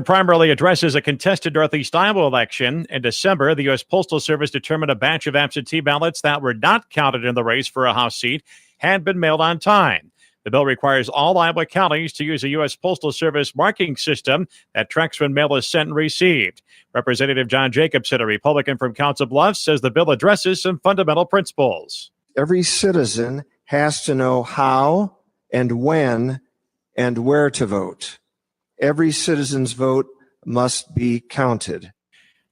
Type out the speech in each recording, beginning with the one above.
Primarily addresses a contested Northeast Iowa election. In December, the U.S. Postal Service determined a batch of absentee ballots that were not counted in the race for a House seat had been mailed on time. The bill requires all Iowa counties to use a U.S. Postal Service marking system that tracks when mail is sent and received. Representative John Jacobson, a Republican from Council Bluffs, says the bill addresses some fundamental principles. Every citizen has to know how and when and where to vote. Every citizen's vote must be counted.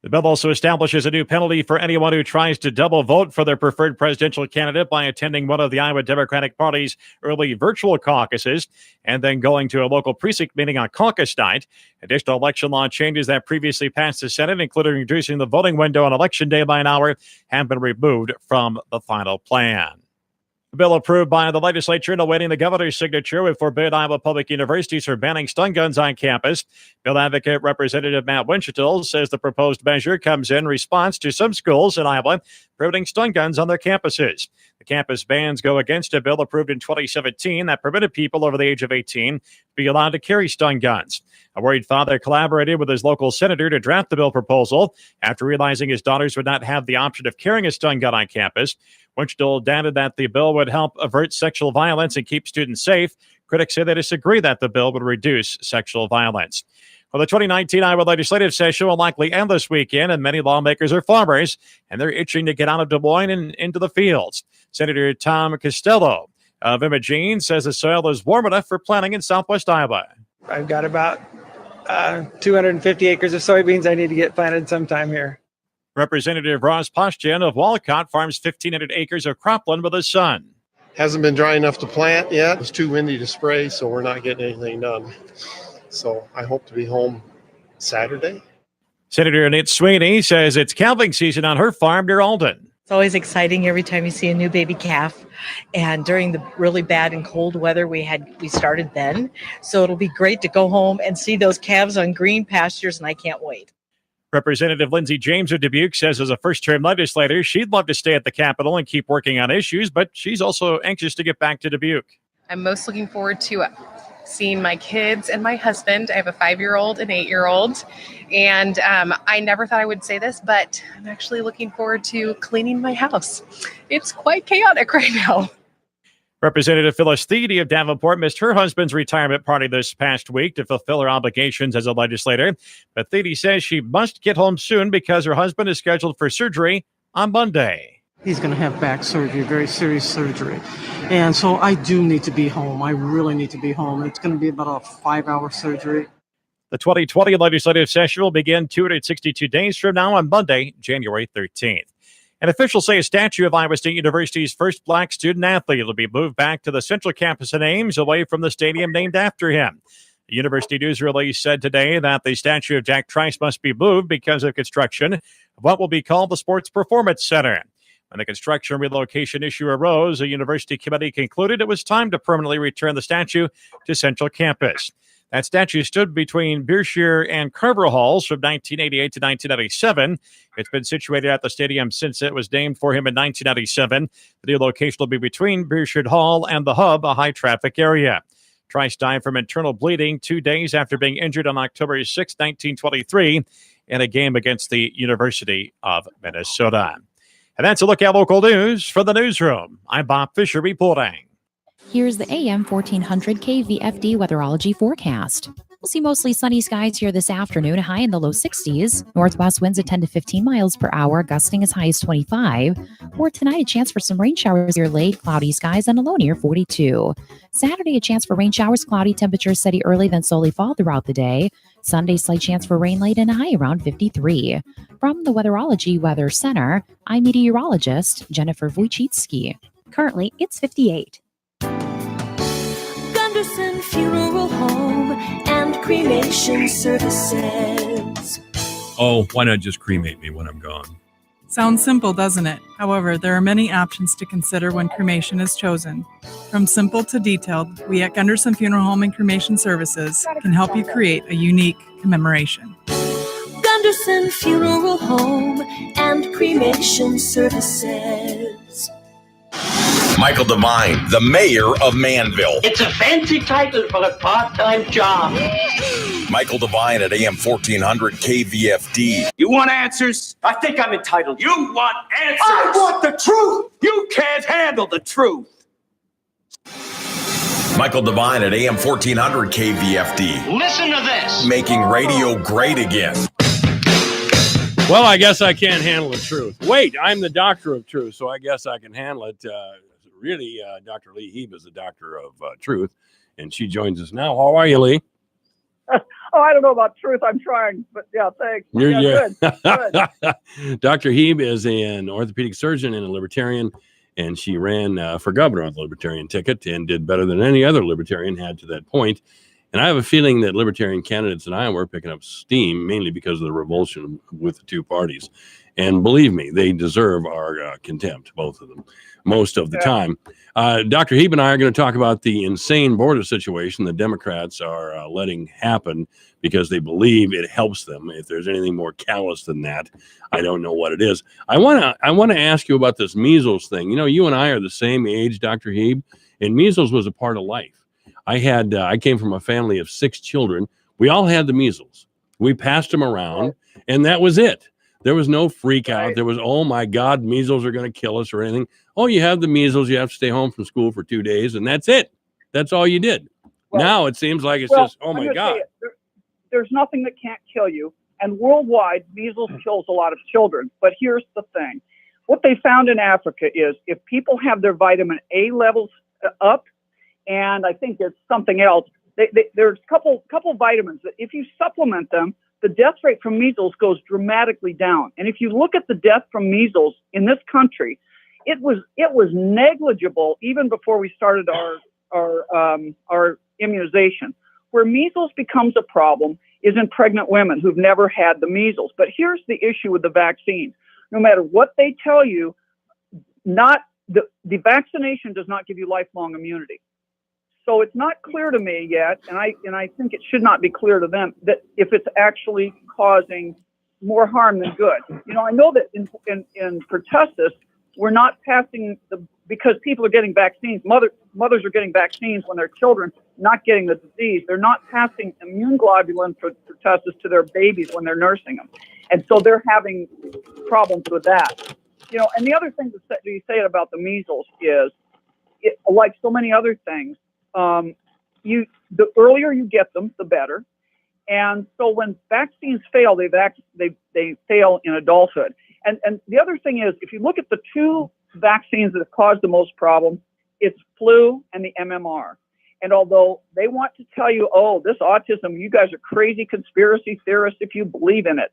The bill also establishes a new penalty for anyone who tries to double vote for their preferred presidential candidate by attending one of the Iowa Democratic Party's early virtual caucuses and then going to a local precinct meeting on caucus night. Additional election law changes that previously passed the Senate, including reducing the voting window on Election Day by an hour, have been removed from the final plan. The bill approved by the legislature and awaiting the governor's signature would forbid Iowa public universities from banning stun guns on campus. Bill advocate Representative Matt Winchell says the proposed measure comes in response to some schools in Iowa prohibiting stun guns on their campuses. The campus bans go against a bill approved in 2017 that permitted people over the age of 18 to be allowed to carry stun guns. A worried father collaborated with his local senator to draft the bill proposal after realizing his daughters would not have the option of carrying a stun gun on campus. Winchell added that the bill would help avert sexual violence and keep students safe. Critics say they disagree that the bill would reduce sexual violence. Well, the 2019 Iowa legislative session will likely end this weekend, and many lawmakers are farmers, and they're itching to get out of Des Moines and into the fields. Senator Tom Costello of Imogene says the soil is warm enough for planting in southwest Iowa. I've got about 250 acres of soybeans I need to get planted sometime here. Representative Ross Postian of Walcott farms 1,500 acres of cropland with his son. Hasn't been dry enough to plant yet. It's too windy to spray, so we're not getting anything done. So I hope to be home Saturday. Senator Annette Sweeney says it's calving season on her farm near Alden. It's always exciting every time you see a new baby calf. And during the really bad and cold weather we started then. So it'll be great to go home and see those calves on green pastures, and I can't wait. Representative Lindsey James of Dubuque says as a first-term legislator, she'd love to stay at the Capitol and keep working on issues, but she's also anxious to get back to Dubuque. I'm most looking forward to seeing my kids and my husband. I have a 5-year-old and 8-year-old, and I never thought I would say this, but I'm actually looking forward to cleaning my house. It's quite chaotic right now. Representative Phyllis Thiede of Davenport missed her husband's retirement party this past week to fulfill her obligations as a legislator. But Thiede says she must get home soon because her husband is scheduled for surgery on Monday. He's going to have back surgery, very serious surgery. And so I do need to be home. I really need to be home. It's going to be about a 5-hour surgery. The 2020 legislative session will begin 262 days from now on Monday, January 13th. And officials say a statue of Iowa State University's first black student athlete will be moved back to the central campus in Ames, away from the stadium named after him. The University News release said today that the statue of Jack Trice must be moved because of construction of what will be called the Sports Performance Center. When the construction relocation issue arose, a university committee concluded it was time to permanently return the statue to central campus. That statue stood between Beershire and Carver Halls from 1988 to 1997. It's been situated at the stadium since it was named for him in 1997. The new location will be between Beershire Hall and the Hub, a high-traffic area. Trice died from internal bleeding 2 days after being injured on October 6, 1923, in a game against the University of Minnesota. And that's a look at local news. For the newsroom, I'm Bob Fisher reporting. Here's the AM 1400 KVFD weatherology forecast. We'll see mostly sunny skies here this afternoon, high in the low 60s. Northwest winds at 10 to 15 miles per hour, gusting as high as 25. For tonight, a chance for some rain showers here late, cloudy skies and a low near 42. Saturday, a chance for rain showers, cloudy, temperatures steady early, then slowly fall throughout the day. Sunday, slight chance for rain late and a high around 53. From the Weatherology Weather Center, I'm meteorologist Jennifer Wojcicki. Currently, it's 58. Gunderson Funeral Home and Cremation Services. Oh, why not just cremate me when I'm gone? Sounds simple, doesn't it? However, there are many options to consider when cremation is chosen. From simple to detailed, we at Gunderson Funeral Home and Cremation Services can help you create a unique commemoration. Gunderson Funeral Home and Cremation Services. Michael Devine, the mayor of Manville. It's a fancy title for a part-time job. Michael Devine at AM 1400 KVFD. You want answers? I think I'm entitled. You want answers? I want the truth. You can't handle the truth. Michael Devine at AM 1400 KVFD. Listen to this. Making radio great again. Well, I guess I can't handle the truth. Wait, I'm the doctor of truth, so I guess I can handle it. Really, Dr. Lee Heeb is the doctor of truth, and she joins us now. How are you, Lee? Oh, I don't know about truth. I'm trying, but yeah, thanks. Good. Dr. Heeb is an orthopedic surgeon and a libertarian, and she ran for governor on the libertarian ticket and did better than any other libertarian had to that point. And I have a feeling that libertarian candidates in Iowa are picking up steam, mainly because of the revulsion with the two parties. And believe me, they deserve our contempt, both of them, most of the time. Dr. Heeb and I are going to talk about the insane border situation the Democrats are letting happen because they believe it helps them. If there's anything more callous than that, I don't know what it is. I want to ask you about this measles thing. You know, you and I are the same age, Dr. Heeb, and measles was a part of life. I came from a family of 6 children. We all had the measles. We passed them around, and that was it. There was no freak out. There was, oh my God, measles are going to kill us or anything. Oh, you have the measles. You have to stay home from school for 2 days, and that's it. That's all you did. Now it seems like it's just, oh my God. There's nothing that can't kill you. And worldwide, measles kills a lot of children. But here's the thing. What they found in Africa is if people have their vitamin A levels up, and I think it's something else. There's a couple vitamins that if you supplement them, the death rate from measles goes dramatically down. And if you look at the death from measles in this country, it was negligible even before we started our immunization. Where measles becomes a problem is in pregnant women who've never had the measles. But here's the issue with the vaccine. No matter what they tell you, the vaccination does not give you lifelong immunity. So it's not clear to me yet, and I think it should not be clear to them that if it's actually causing more harm than good. You know, I know that in pertussis, we're not passing because people are getting vaccines. Mothers are getting vaccines when their children not getting the disease. They're not passing immune globulin pertussis to their babies when they're nursing them, and so they're having problems with that. You know, and the other thing that you say about the measles is, like so many other things. The earlier you get them, the better. And so when vaccines fail, they fail in adulthood. And the other thing is, if you look at the 2 vaccines that have caused the most problem, it's flu and the MMR. And although they want to tell you, oh, this autism, you guys are crazy conspiracy theorists if you believe in it.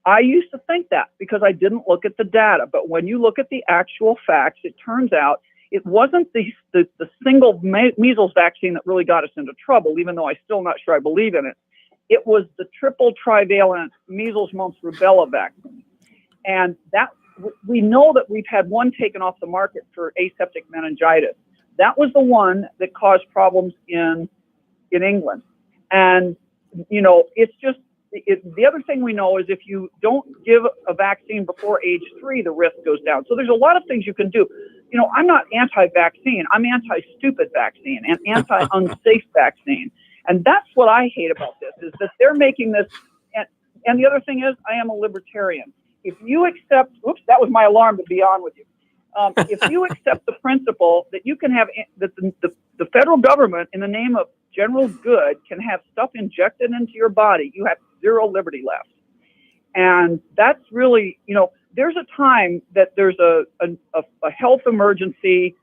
I used to think that because I didn't look at the data. But when you look at the actual facts, it turns out it wasn't the single measles vaccine that really got us into trouble, even though I'm still not sure I believe in it. It was the triple trivalent measles, mumps, rubella vaccine. And that we know that we've had one taken off the market for aseptic meningitis. That was the one that caused problems in England. And, you know, it's just, the other thing we know is if you don't give a vaccine before age 3, the risk goes down. So there's a lot of things you can do. You know, I'm not anti-vaccine. I'm anti-stupid vaccine and anti-unsafe vaccine. And that's what I hate about this, is that they're making this. And the other thing is, I am a libertarian. If you accept, oops, that was my alarm to be on with you. If you accept the principle that you can have, that the federal government, in the name of general good, can have stuff injected into your body, you have zero liberty left. And that's really, you know, there's a time that there's a health emergency,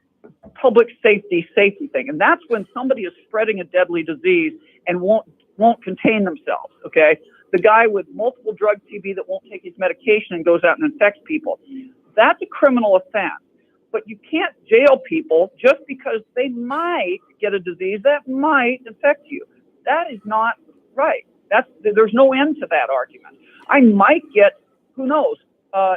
public safety thing. And that's when somebody is spreading a deadly disease and won't contain themselves. Okay. The guy with multiple drug TB that won't take his medication and goes out and infects people. That's a criminal offense. But you can't jail people just because they might get a disease that might infect you. That is not right. There's no end to that argument. I might get, who knows,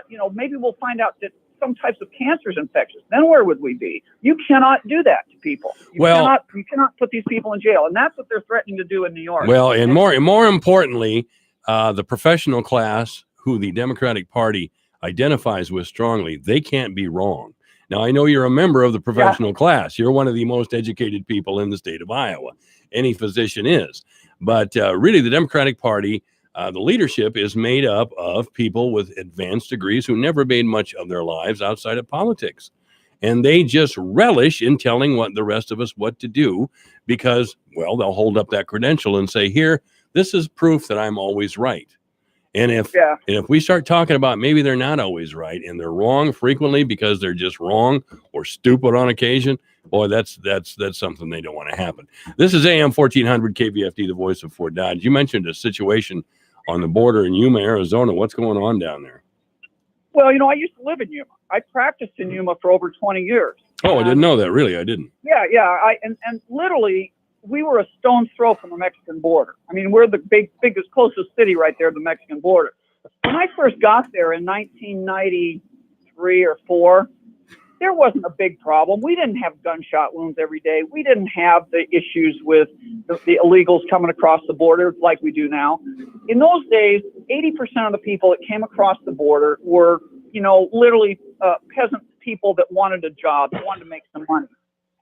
you know, maybe we'll find out that some types of cancer is infectious. Then where would we be? You cannot do that to people. You cannot put these people in jail. And that's what they're threatening to do in New York. Well, and more importantly, the professional class, who the Democratic Party identifies with strongly, they can't be wrong. Now, I know you're a member of the professional class. You're one of the most educated people in the state of Iowa. Any physician is. But really, the Democratic Party, the leadership is made up of people with advanced degrees who never made much of their lives outside of politics. And they just relish in telling the rest of us what to do because, well, they'll hold up that credential and say, here, this is proof that I'm always right. And if we start talking about maybe they're not always right and they're wrong frequently because they're just wrong or stupid on occasion, boy, that's something they don't want to happen. This is AM 1400 KVFD, the voice of Fort Dodge. You mentioned a situation on the border in Yuma, Arizona. What's going on down there? Well, I used to live in Yuma. I practiced in Yuma for over 20 years. Oh, I didn't know that. Really, I didn't. Yeah. And literally, we were a stone's throw from the Mexican border. I mean, we're the biggest, closest city right there to the Mexican border. When I first got there in 1993 or 4, there wasn't a big problem. We didn't have gunshot wounds every day. We didn't have the issues with the illegals coming across the border like we do now. In those days, 80% of the people that came across the border were, literally peasant people that wanted a job, that wanted to make some money.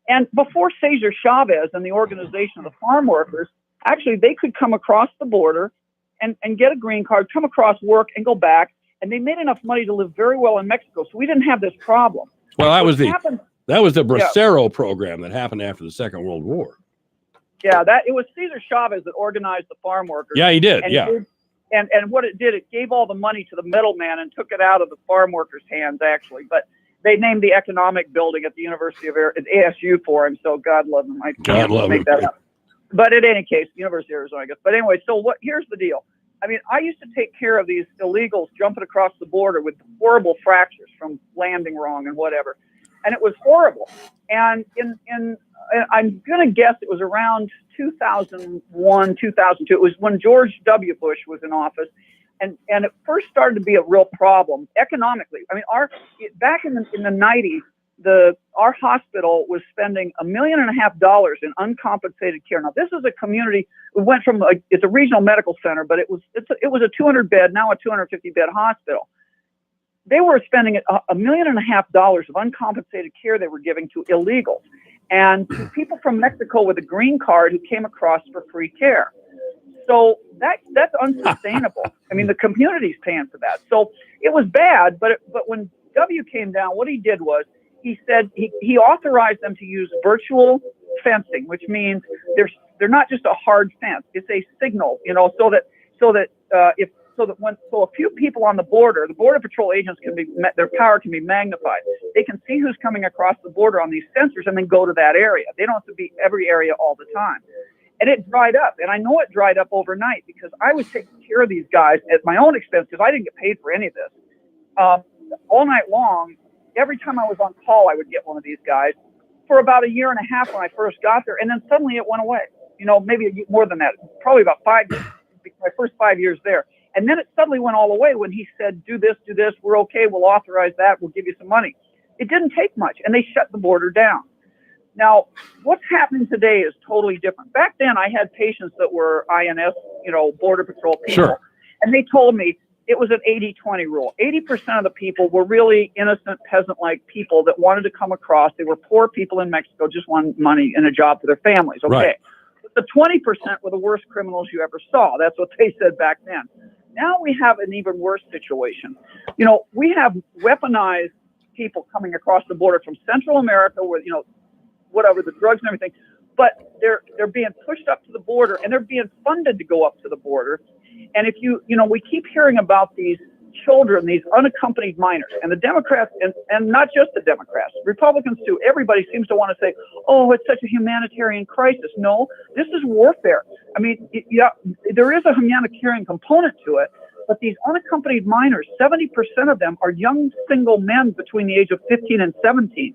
And before Cesar Chavez and the Organization of the Farm Workers, actually, they could come across the border and get a green card, come across, work, and go back. And they made enough money to live very well in Mexico. So we didn't have this problem. Well, that was the Bracero program that happened after the Second World War. Yeah, it was Cesar Chavez that organized the farm workers. Yeah, he did. And what it did, it gave all the money to the middleman and took it out of the farm workers' hands, actually. But they named the economic building at the University of ASU for him, so God love him. I can't make that up. But in any case, University of Arizona, I guess. But anyway, so here's the deal. I mean, I used to take care of these illegals jumping across the border with horrible fractures from landing wrong and whatever. And it was horrible. And I'm going to guess it was around 2001, 2002. It was when George W. Bush was in office. And it first started to be a real problem economically. I mean, back in the 90s, our hospital was spending $1.5 million in uncompensated care. Now, this is a community. We went from it's a regional medical center, but it was a 200 bed, now a 250 bed hospital. They were spending $1.5 million of uncompensated care they were giving to illegals and to people from Mexico with a green card who came across for free care. So that's unsustainable. I mean, the community's paying for that. So it was bad, but when W came down, what he did was he said he authorized them to use virtual fencing, which means they're not just a hard fence; it's a signal, so that when a few people on the Border Patrol agents their power can be magnified. They can see who's coming across the border on these sensors and then go to that area. They don't have to be every area all the time. And it dried up. And I know it dried up overnight because I was taking care of these guys at my own expense because I didn't get paid for any of this. All night long, every time I was on call, I would get one of these guys for about 1.5 years when I first got there. And then suddenly it went away. Maybe more than that, probably about 5 years, my first 5 years there. And then it suddenly went all away when he said, do this, we're okay, we'll authorize that, we'll give you some money. It didn't take much, and they shut the border down. Now, what's happening today is totally different. Back then, I had patients that were INS, Border Patrol people, sure. And they told me it was an 80-20 rule. 80% of the people were really innocent, peasant-like people that wanted to come across. They were poor people in Mexico, just wanted money and a job for their families, okay? Right. But the 20% were the worst criminals you ever saw. That's what they said back then. Now we have an even worse situation. We have weaponized people coming across the border from Central America with, whatever, the drugs and everything, but they're being pushed up to the border and they're being funded to go up to the border. And if we keep hearing about these children, these unaccompanied minors, and the Democrats, and not just the Democrats, Republicans too, everybody seems to want to say, oh, it's such a humanitarian crisis. No, this is warfare. I mean, there is a humanitarian component to it, but these unaccompanied minors, 70% of them are young single men between the age of 15 and 17.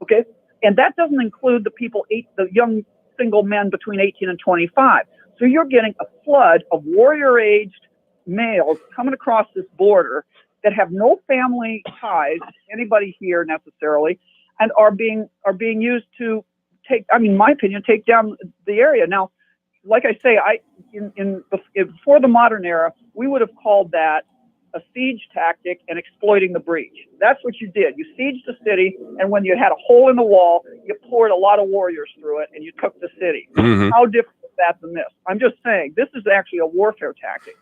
Okay. And that doesn't include the young single men between 18 and 25. So you're getting a flood of warrior-aged males coming across this border that have no family ties to anybody here necessarily, and are being used to in my opinion, take down the area. Now, like I say, before the modern era, we would have called that a siege tactic and exploiting the breach. That's what you did. You sieged the city, and when you had a hole in the wall, you poured a lot of warriors through it, and you took the city. Mm-hmm. How different is that than this. I'm just saying, this is actually a warfare tactic.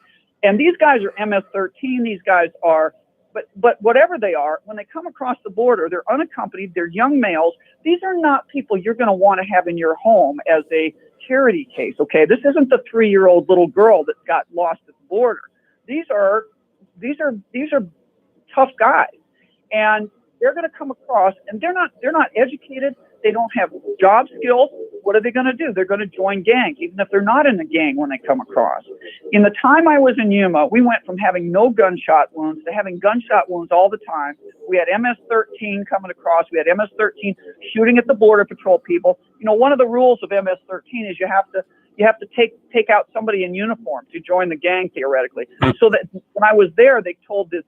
And these guys are MS-13. These guys are, but whatever they are, when they come across the border, they're unaccompanied, they're young males. These are not people you're going to want to have in your home as a charity case, okay? This isn't the 3-year-old little girl that got lost at the border. These are tough guys. And they're going to come across, and they're not educated. They don't have job skills. What are they going to do? They're going to join gangs, even if they're not in a gang when they come across. In the time I was in Yuma, we went from having no gunshot wounds to having gunshot wounds all the time. We had MS-13 coming across. We had MS-13 shooting at the Border Patrol people. You know, one of the rules of MS-13 is you have to take out somebody in uniform to join the gang, theoretically. So that when I was there, they told the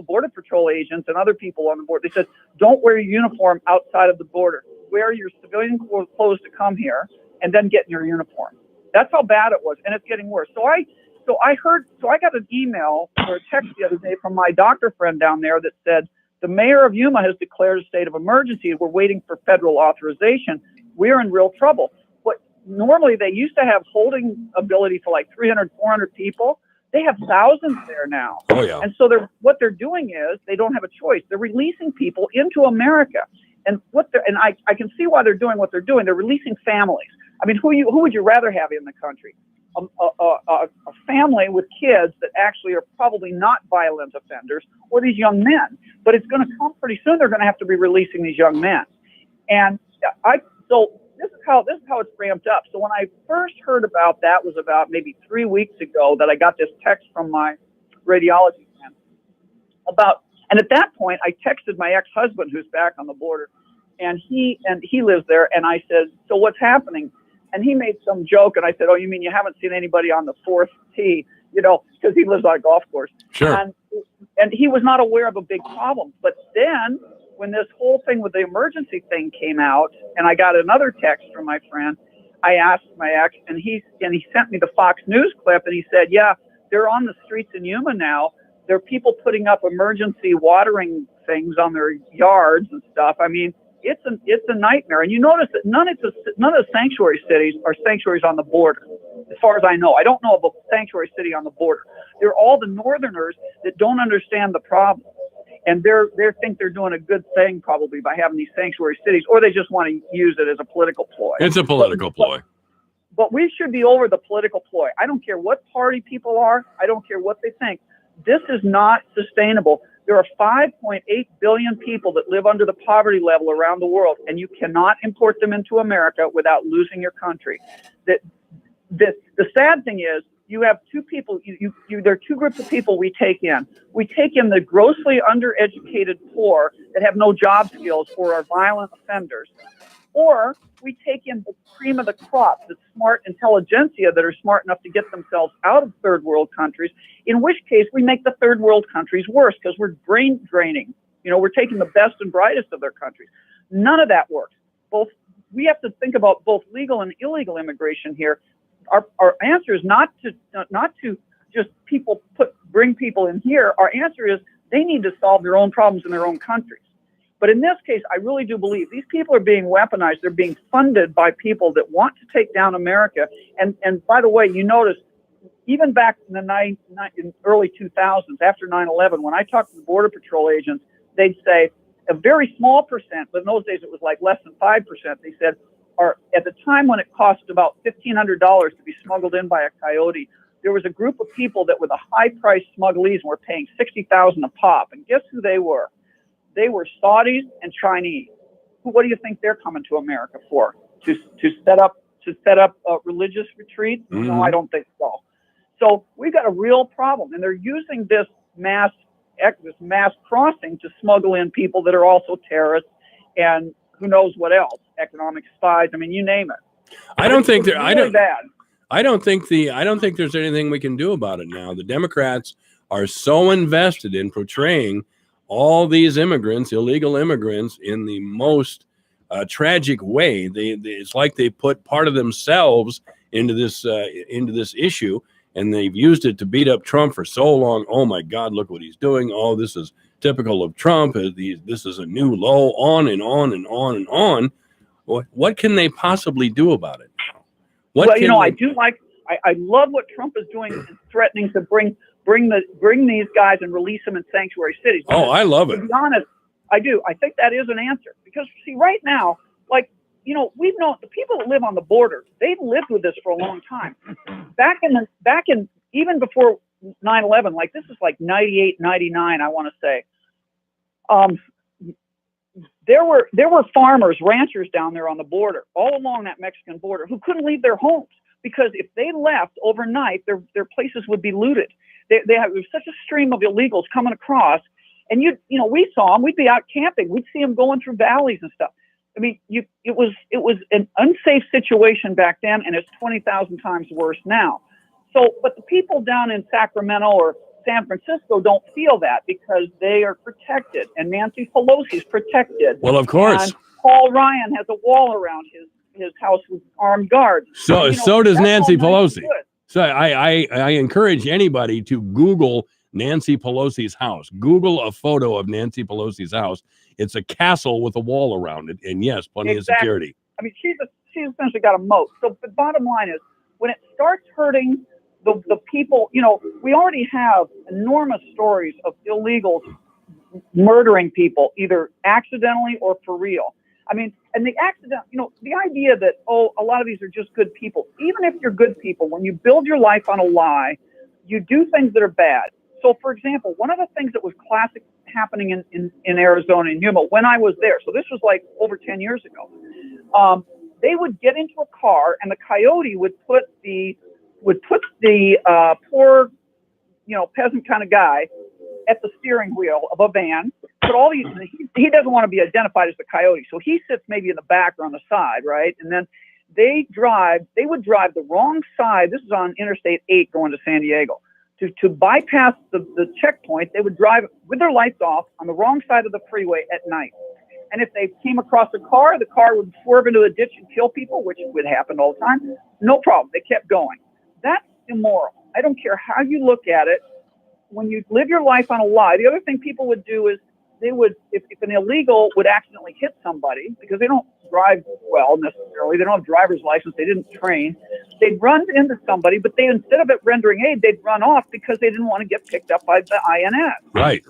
Border Patrol agents and other people on the board, they said, don't wear your uniform outside of the border. Wear your civilian clothes to come here and then get in your uniform. That's how bad it was. And it's getting worse. So I got an email or a text the other day from my doctor friend down there that said, the mayor of Yuma has declared a state of emergency. We're waiting for federal authorization. We're in real trouble. Normally they used to have holding ability for like 300, 400 people. They have thousands there now. Oh, yeah. And so what they're doing is they don't have a choice. They're releasing people into America. And I can see why they're doing what they're doing. They're releasing families. I mean, who would you rather have in the country? A family with kids that actually are probably not violent offenders, or these young men. But it's going to come pretty soon. They're going to have to be releasing these young men. And so this is how it's ramped up. So when I first heard about that was about maybe 3 weeks ago that I got this text from my radiology friend and at that point I texted my ex-husband who's back on the border, and he lives there, and I said, so what's happening? And he made some joke, and I said, oh, you mean you haven't seen anybody on the 4th tee, because he lives on a golf course. Sure. And he was not aware of a big problem. But then when this whole thing with the emergency thing came out, and I got another text from my friend, I asked my ex, and he sent me the Fox News clip, and he said, yeah, they're on the streets in Yuma now. There are people putting up emergency watering things on their yards and stuff. I mean, it's a nightmare. And you notice that none of the sanctuary cities are sanctuaries on the border, as far as I know. I don't know of a sanctuary city on the border. They're all the northerners that don't understand the problem. And they think they're doing a good thing probably by having these sanctuary cities, or they just want to use it as a political ploy. It's a political ploy. But we should be over the political ploy. I don't care what party people are. I don't care what they think. This is not sustainable. There are 5.8 billion people that live under the poverty level around the world, and you cannot import them into America without losing your country. The sad thing is, you have two people. There are two groups of people we take in. We take in the grossly undereducated poor that have no job skills or are violent offenders, or we take in the cream of the crop, the smart intelligentsia that are smart enough to get themselves out of third world countries, in which case we make the third world countries worse because we're brain draining. We're taking the best and brightest of their countries. None of that works. We have to think about both legal and illegal immigration here. Our answer is not to just bring people in here. Our answer is they need to solve their own problems in their own countries. But in this case, I really do believe these people are being weaponized. They're being funded by people that want to take down America. And by the way, you notice, even back in the in early 2000s, after 9/11, when I talked to the Border Patrol agents, they'd say a very small percent, but in those days it was like less than 5%, they said, at the time when it cost about $1,500 to be smuggled in by a coyote, there was a group of people that were the high-priced smugglees and were paying $60,000 a pop. And guess who they were? They were Saudis and Chinese. What do you think they're coming to America for? To set up religious retreats? Mm-hmm. No, I don't think so. So we've got a real problem, and they're using this mass crossing to smuggle in people that are also terrorists and who knows what else, economic spies. I mean, you name it. I don't think there's anything we can do about it now. The Democrats are so invested in portraying all these immigrants, illegal immigrants, in the most tragic way. It's like they put part of themselves into this issue, and they've used it to beat up Trump for so long. Oh my God, look what he's doing. Oh, this is typical of Trump. This is a new low, on and on and on and on. What can they possibly do about it? What well, can I we- do like. I love what Trump is doing, and threatening to bring these guys and release them in sanctuary cities. Oh, I love it. To be honest, I do. I think that is an answer because see, right now, like we've known the people that live on the border. They've lived with this for a long time. Back in even before 9/11, like this is like 98, 99, I want to say. There were farmers, ranchers down there on the border, all along that Mexican border, who couldn't leave their homes because if they left overnight, their places would be looted. There was such a stream of illegals coming across, and we saw them. We'd be out camping. We'd see them going through valleys and stuff. I mean, it was an unsafe situation back then, and it's 20,000 times worse now. So, but the people down in Sacramento or San Francisco don't feel that because they are protected, and Nancy Pelosi's protected. Well, of course. And Paul Ryan has a wall around his house with armed guards. So You know, so does that's Nancy all nice and Pelosi. good. So I encourage anybody to Google Nancy Pelosi's house. Google a photo of Nancy Pelosi's house. It's a castle with a wall around it, and yes, plenty of security. I mean, she's essentially got a moat. So the bottom line is, when it starts hurting the people, we already have enormous stories of illegals murdering people, either accidentally or for real. I mean, and the accident, the idea that, a lot of these are just good people. Even if you're good people, when you build your life on a lie, you do things that are bad. So, for example, one of the things that was classic happening in Arizona, in Yuma, when I was there, so this was like over 10 years ago, they would get into a car and the coyote would put the poor, peasant kind of guy at the steering wheel of a van. Put all these. He doesn't want to be identified as the coyote, so he sits maybe in the back or on the side, right? And then they would drive the wrong side. This is on Interstate 8 going to San Diego. To bypass the checkpoint, they would drive with their lights off on the wrong side of the freeway at night. And if they came across a car, the car would swerve into a ditch and kill people, which would happen all the time. No problem. They kept going. That's immoral. I don't care how you look at it. When you live your life on a lie, the other thing people would do is they would, if an illegal would accidentally hit somebody, because they don't drive well necessarily, they don't have driver's license, they didn't train, they'd run into somebody, but they, instead of it rendering aid, they'd run off because they didn't want to get picked up by the INS. Right.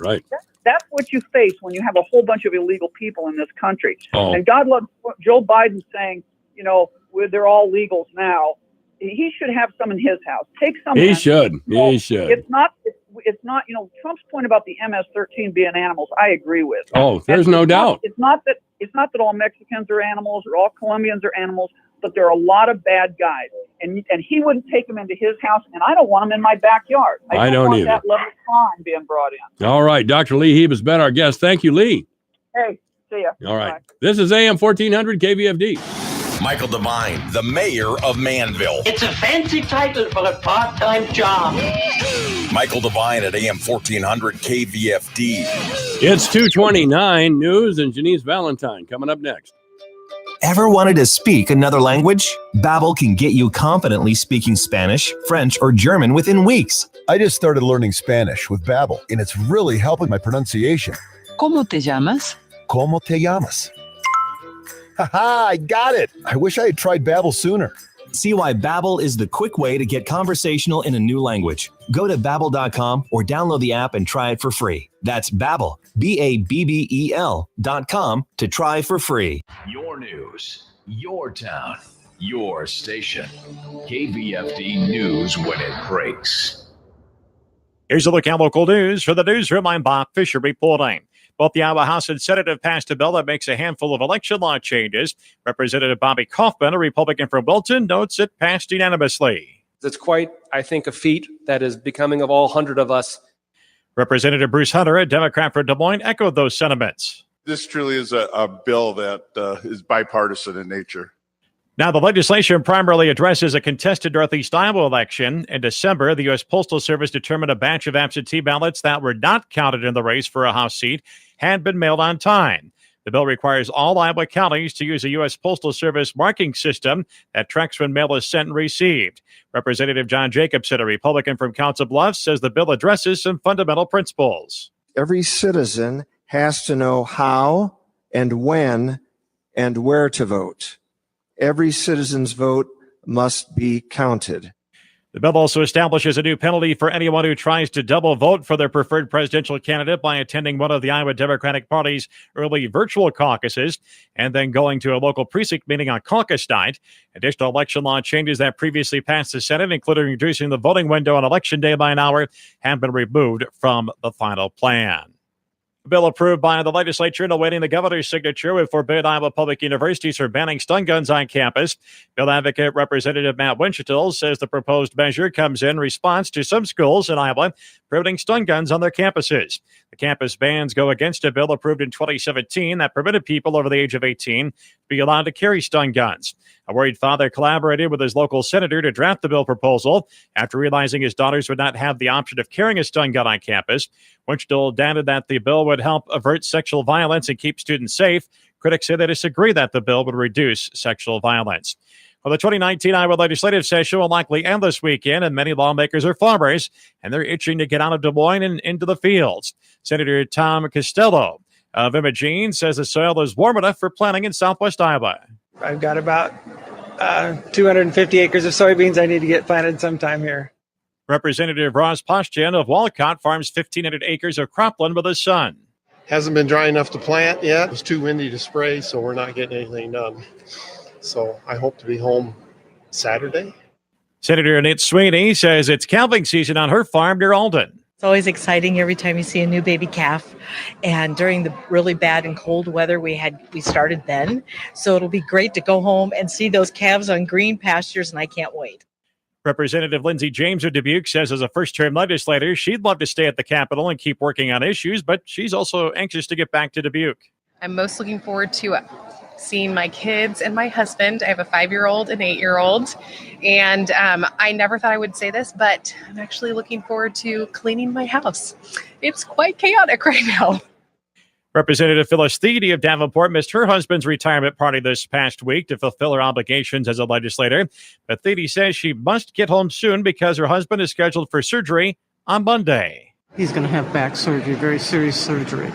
That's what you face when you have a whole bunch of illegal people in this country. Oh. And God loves Joe Biden saying, they're all legals now. He should have some in his house. Take some. He should. He should. It's not. Trump's point about the MS-13 being animals, I agree with. Oh, there's no doubt. It's not that all Mexicans are animals or all Colombians are animals, but there are a lot of bad guys, and he wouldn't take them into his house, and I don't want them in my backyard. I don't want either. that level of crime being brought in. All right, Dr. Lee Heeb has been our guest. Thank you, Lee. Hey, see ya. All right. Bye. This is AM 1400 KVFD. Michael Devine, the mayor of Manville. It's a fancy title for a part-time job. Michael Devine at AM 1400 KVFD. It's 2:29 news and Janice Valentine coming up next. Ever wanted to speak another language? Babbel can get you confidently speaking Spanish, French, or German within weeks. I just started learning Spanish with Babbel, and it's really helping my pronunciation. ¿Cómo te llamas? ¿Cómo te llamas? Haha, I got it. I wish I had tried Babbel sooner. See why Babbel is the quick way to get conversational in a new language. Go to Babbel.com or download the app and try it for free. That's Babbel, BABBEL.com to try for free. Your news, your town, your station. KVFD News when it breaks. Here's a look at local news. For the newsroom, I'm Bob Fisher reporting. Both the Iowa House and Senate have passed a bill that makes a handful of election law changes. Representative Bobby Kaufman, a Republican from Wilton, notes it passed unanimously. It's quite, I think, a feat that is becoming of all 100 of us. Representative Bruce Hunter, a Democrat from Des Moines, echoed those sentiments. This truly is a bill that is bipartisan in nature. Now, the legislation primarily addresses a contested Northeast Iowa election. In December, the U.S. Postal Service determined a batch of absentee ballots that were not counted in the race for a House seat had been mailed on time. The bill requires all Iowa counties to use a U.S. Postal Service marking system that tracks when mail is sent and received. Representative John Jacobson, a Republican from Council Bluffs, says the bill addresses some fundamental principles. Every citizen has to know how and when and where to vote. Every citizen's vote must be counted. The bill also establishes a new penalty for anyone who tries to double vote for their preferred presidential candidate by attending one of the Iowa Democratic Party's early virtual caucuses and then going to a local precinct meeting on caucus night. Additional election law changes that previously passed the Senate, including reducing the voting window on Election Day by an hour, have been removed from the final plan. A bill approved by the legislature and awaiting the governor's signature would forbid Iowa public universities from banning stun guns on campus. Bill advocate Representative Matt Winchell says the proposed measure comes in response to some schools in Iowa prohibiting stun guns on their campuses. The campus bans go against a bill approved in 2017 that permitted people over the age of 18 to be allowed to carry stun guns. A worried father collaborated with his local senator to draft the bill proposal after realizing his daughters would not have the option of carrying a stun gun on campus. Winchell added that the bill would help avert sexual violence and keep students safe. Critics say they disagree that the bill would reduce sexual violence. Well, the 2019 Iowa legislative session will likely end this weekend, and many lawmakers are farmers, and they're itching to get out of Des Moines and into the fields. Senator Tom Costello of Imogene says the soil is warm enough for planting in southwest Iowa. I've got about 250 acres of soybeans I need to get planted sometime here. Representative Ross Postian of Walcott farms 1,500 acres of cropland with his son. Hasn't been dry enough to plant yet. It's too windy to spray, so we're not getting anything done. So I hope to be home Saturday. Senator Nate Sweeney says it's calving season on her farm near Alden. It's always exciting every time you see a new baby calf. And during the really bad and cold weather, we started then. So it'll be great to go home and see those calves on green pastures, and I can't wait. Representative Lindsey James of Dubuque says as a first-term legislator, she'd love to stay at the Capitol and keep working on issues, but she's also anxious to get back to Dubuque. I'm most looking forward to seeing my kids and my husband. I have a 5-year-old and 8-year-old. And I never thought I would say this, but I'm actually looking forward to cleaning my house. It's quite chaotic right now. Representative Phyllis Thiede of Davenport missed her husband's retirement party this past week to fulfill her obligations as a legislator. But Thiede says she must get home soon because her husband is scheduled for surgery on Monday. He's going to have back surgery, very serious surgery.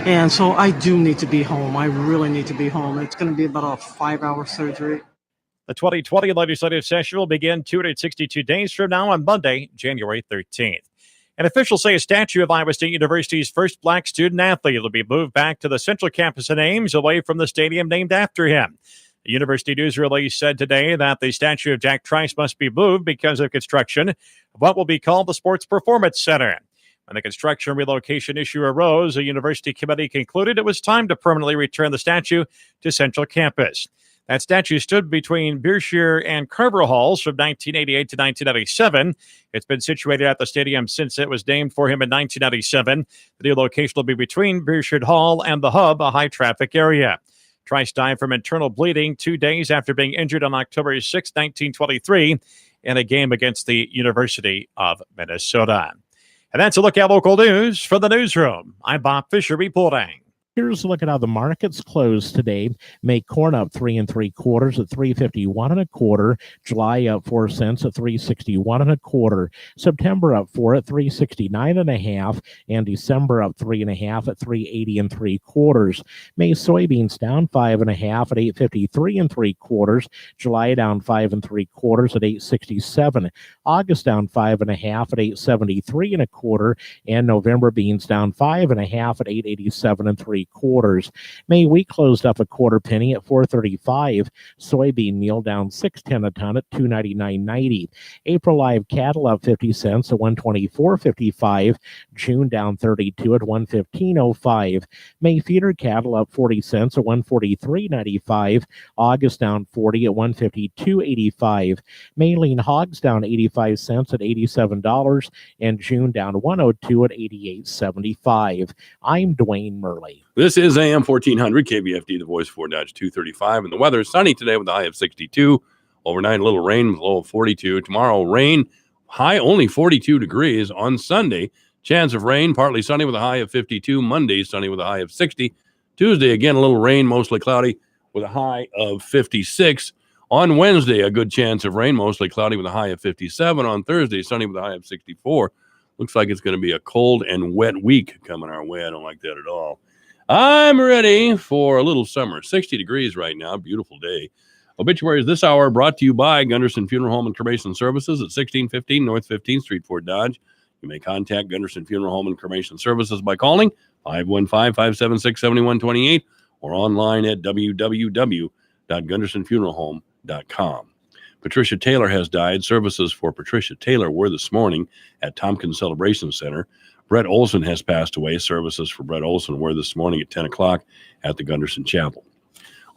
And so I do need to be home. I really need to be home. It's going to be about a 5-hour surgery. The 2020 legislative session will begin 262 days from now on Monday, January 13th. And officials say a statue of Iowa State University's first black student athlete will be moved back to the central campus in Ames, away from the stadium named after him. The University News release said today that the statue of Jack Trice must be moved because of construction of what will be called the Sports Performance Center. When the construction relocation issue arose, a university committee concluded it was time to permanently return the statue to central campus. That statue stood between Beershire and Carver Halls from 1988 to 1997. It's been situated at the stadium since it was named for him in 1997. The new location will be between Beershire Hall and the Hub, a high-traffic area. Trice died from internal bleeding 2 days after being injured on October 6, 1923, in a game against the University of Minnesota. And that's a look at local news from the newsroom. I'm Bob Fisher reporting. Here's a look at how the markets closed today. May corn up 3 3/4 at $3.51 1/4. July up 4 cents at $3.61 1/4. September up 4 at $3.69 1/2, and December up 3 1/2 at $3.80 3/4. May soybeans down 5 1/2 at $8.53 3/4. July down 5 3/4 at $8.67. August down 5 1/2 at $8.73 1/4, and November beans down 5 1/2 at $8.87 3/4. May wheat closed up a 1/4 penny at $4.35. Soybean meal down 6.10 a ton at $2.99.90. April live cattle up 50 cents at $124.55. June down 32 at $115.05. May feeder cattle up 40 cents at $143.95. August down 40 at $152.85. May lean hogs down 85 cents at $87, and June down 102 at $88.75. I'm Dwayne Murley. This is AM 1400 KVFD, the voice for Dodge 235. And the weather is sunny today with a high of 62. Overnight, a little rain with a low of 42. Tomorrow, rain, high only 42 degrees. On Sunday, chance of rain, partly sunny with a high of 52. Monday, sunny with a high of 60. Tuesday, again, a little rain, mostly cloudy with a high of 56. On Wednesday, a good chance of rain, mostly cloudy with a high of 57. On Thursday, sunny with a high of 64. Looks like it's going to be a cold and wet week coming our way. I don't like that at all. I'm ready for a little summer. 60 degrees right now. Beautiful day. Obituaries this hour brought to you by Gunderson Funeral Home and Cremation Services at 1615 North 15th Street, Fort Dodge. You may contact Gunderson Funeral Home and Cremation Services by calling 515-576-7128 or online at www.gundersonfuneralhome.com. Patricia Taylor has died. Services for Patricia Taylor were this morning at Tompkins Celebration Center. Brett Olson has passed away. Services for Brett Olson were this morning at 10 o'clock at the Gunderson Chapel.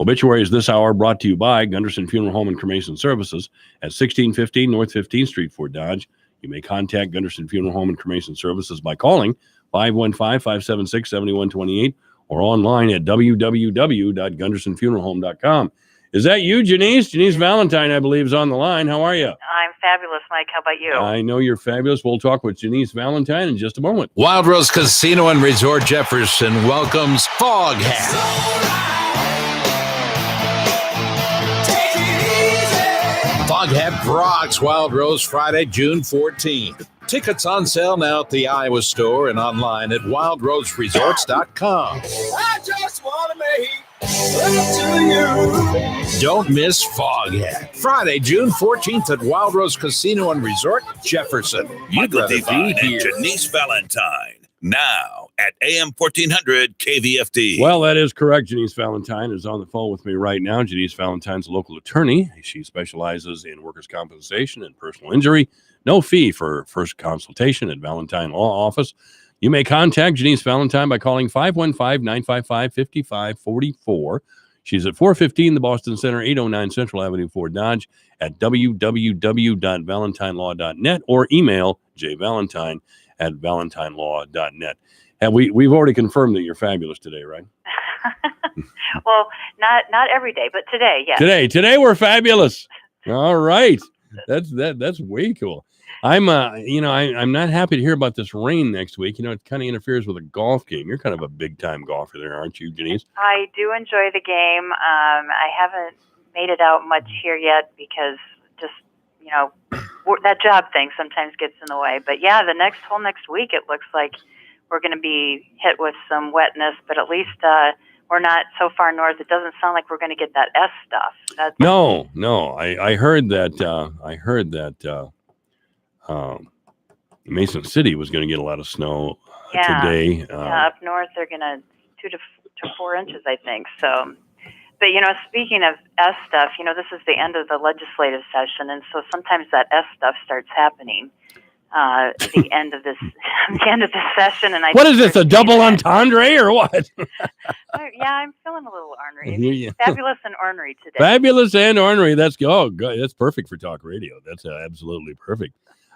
Obituaries this hour brought to you by Gunderson Funeral Home and Cremation Services at 1615 North 15th Street, Fort Dodge. You may contact Gunderson Funeral Home and Cremation Services by calling 515-576-7128 or online at www.gundersonfuneralhome.com. Is that you, Janice? Janice Valentine, I believe, is on the line. How are you? I'm fabulous, Mike. How about you? I know you're fabulous. We'll talk with Janice Valentine in just a moment. Wild Rose Casino and Resort Jefferson welcomes Foghat. Foghat rocks Wild Rose Friday, June 14th. Tickets on sale now at the Iowa store and online at wildroseresorts.com. I just want to make love to you. Don't miss Foghat. Friday, June 14th at Wild Rose Casino and Resort, Jefferson. Michael rather Devine be and here. Janice Valentine. Now at AM 1400 KVFD. Well, that is correct. Janice Valentine is on the phone with me right now. Janice Valentine's a local attorney. She specializes in workers' compensation and personal injury. No fee for first consultation at Valentine Law Office. You may contact Janice Valentine by calling 515-955-5544. She's at 415 the Boston Center, 809 Central Avenue, Fort Dodge, at www.valentinelaw.net or email jvalentine@valentinelaw.net. And we've already confirmed that you're fabulous today, right? Well, not every day, but today, yes. Today we're fabulous. All right. That's way cool. I'm not happy to hear about this rain next week. It kind of interferes with a golf game. You're kind of a big time golfer there, aren't you, Janice? I do enjoy the game. I haven't made it out much here yet because just, that job thing sometimes gets in the way. But yeah, the next week, it looks like we're going to be hit with some wetness, but at least we're not so far north. It doesn't sound like we're going to get that S stuff. No. I heard that. Mason City was going to get a lot of snow today. Up north, they're going to 2 to 4 inches, I think. So, but speaking of S stuff, this is the end of the legislative session, and so sometimes that S stuff starts happening at the end of this session. And what is this, a double entendre or what? Yeah, I'm feeling a little ornery. Yeah. Fabulous and ornery today. Fabulous and ornery. That's perfect for talk radio. That's absolutely perfect.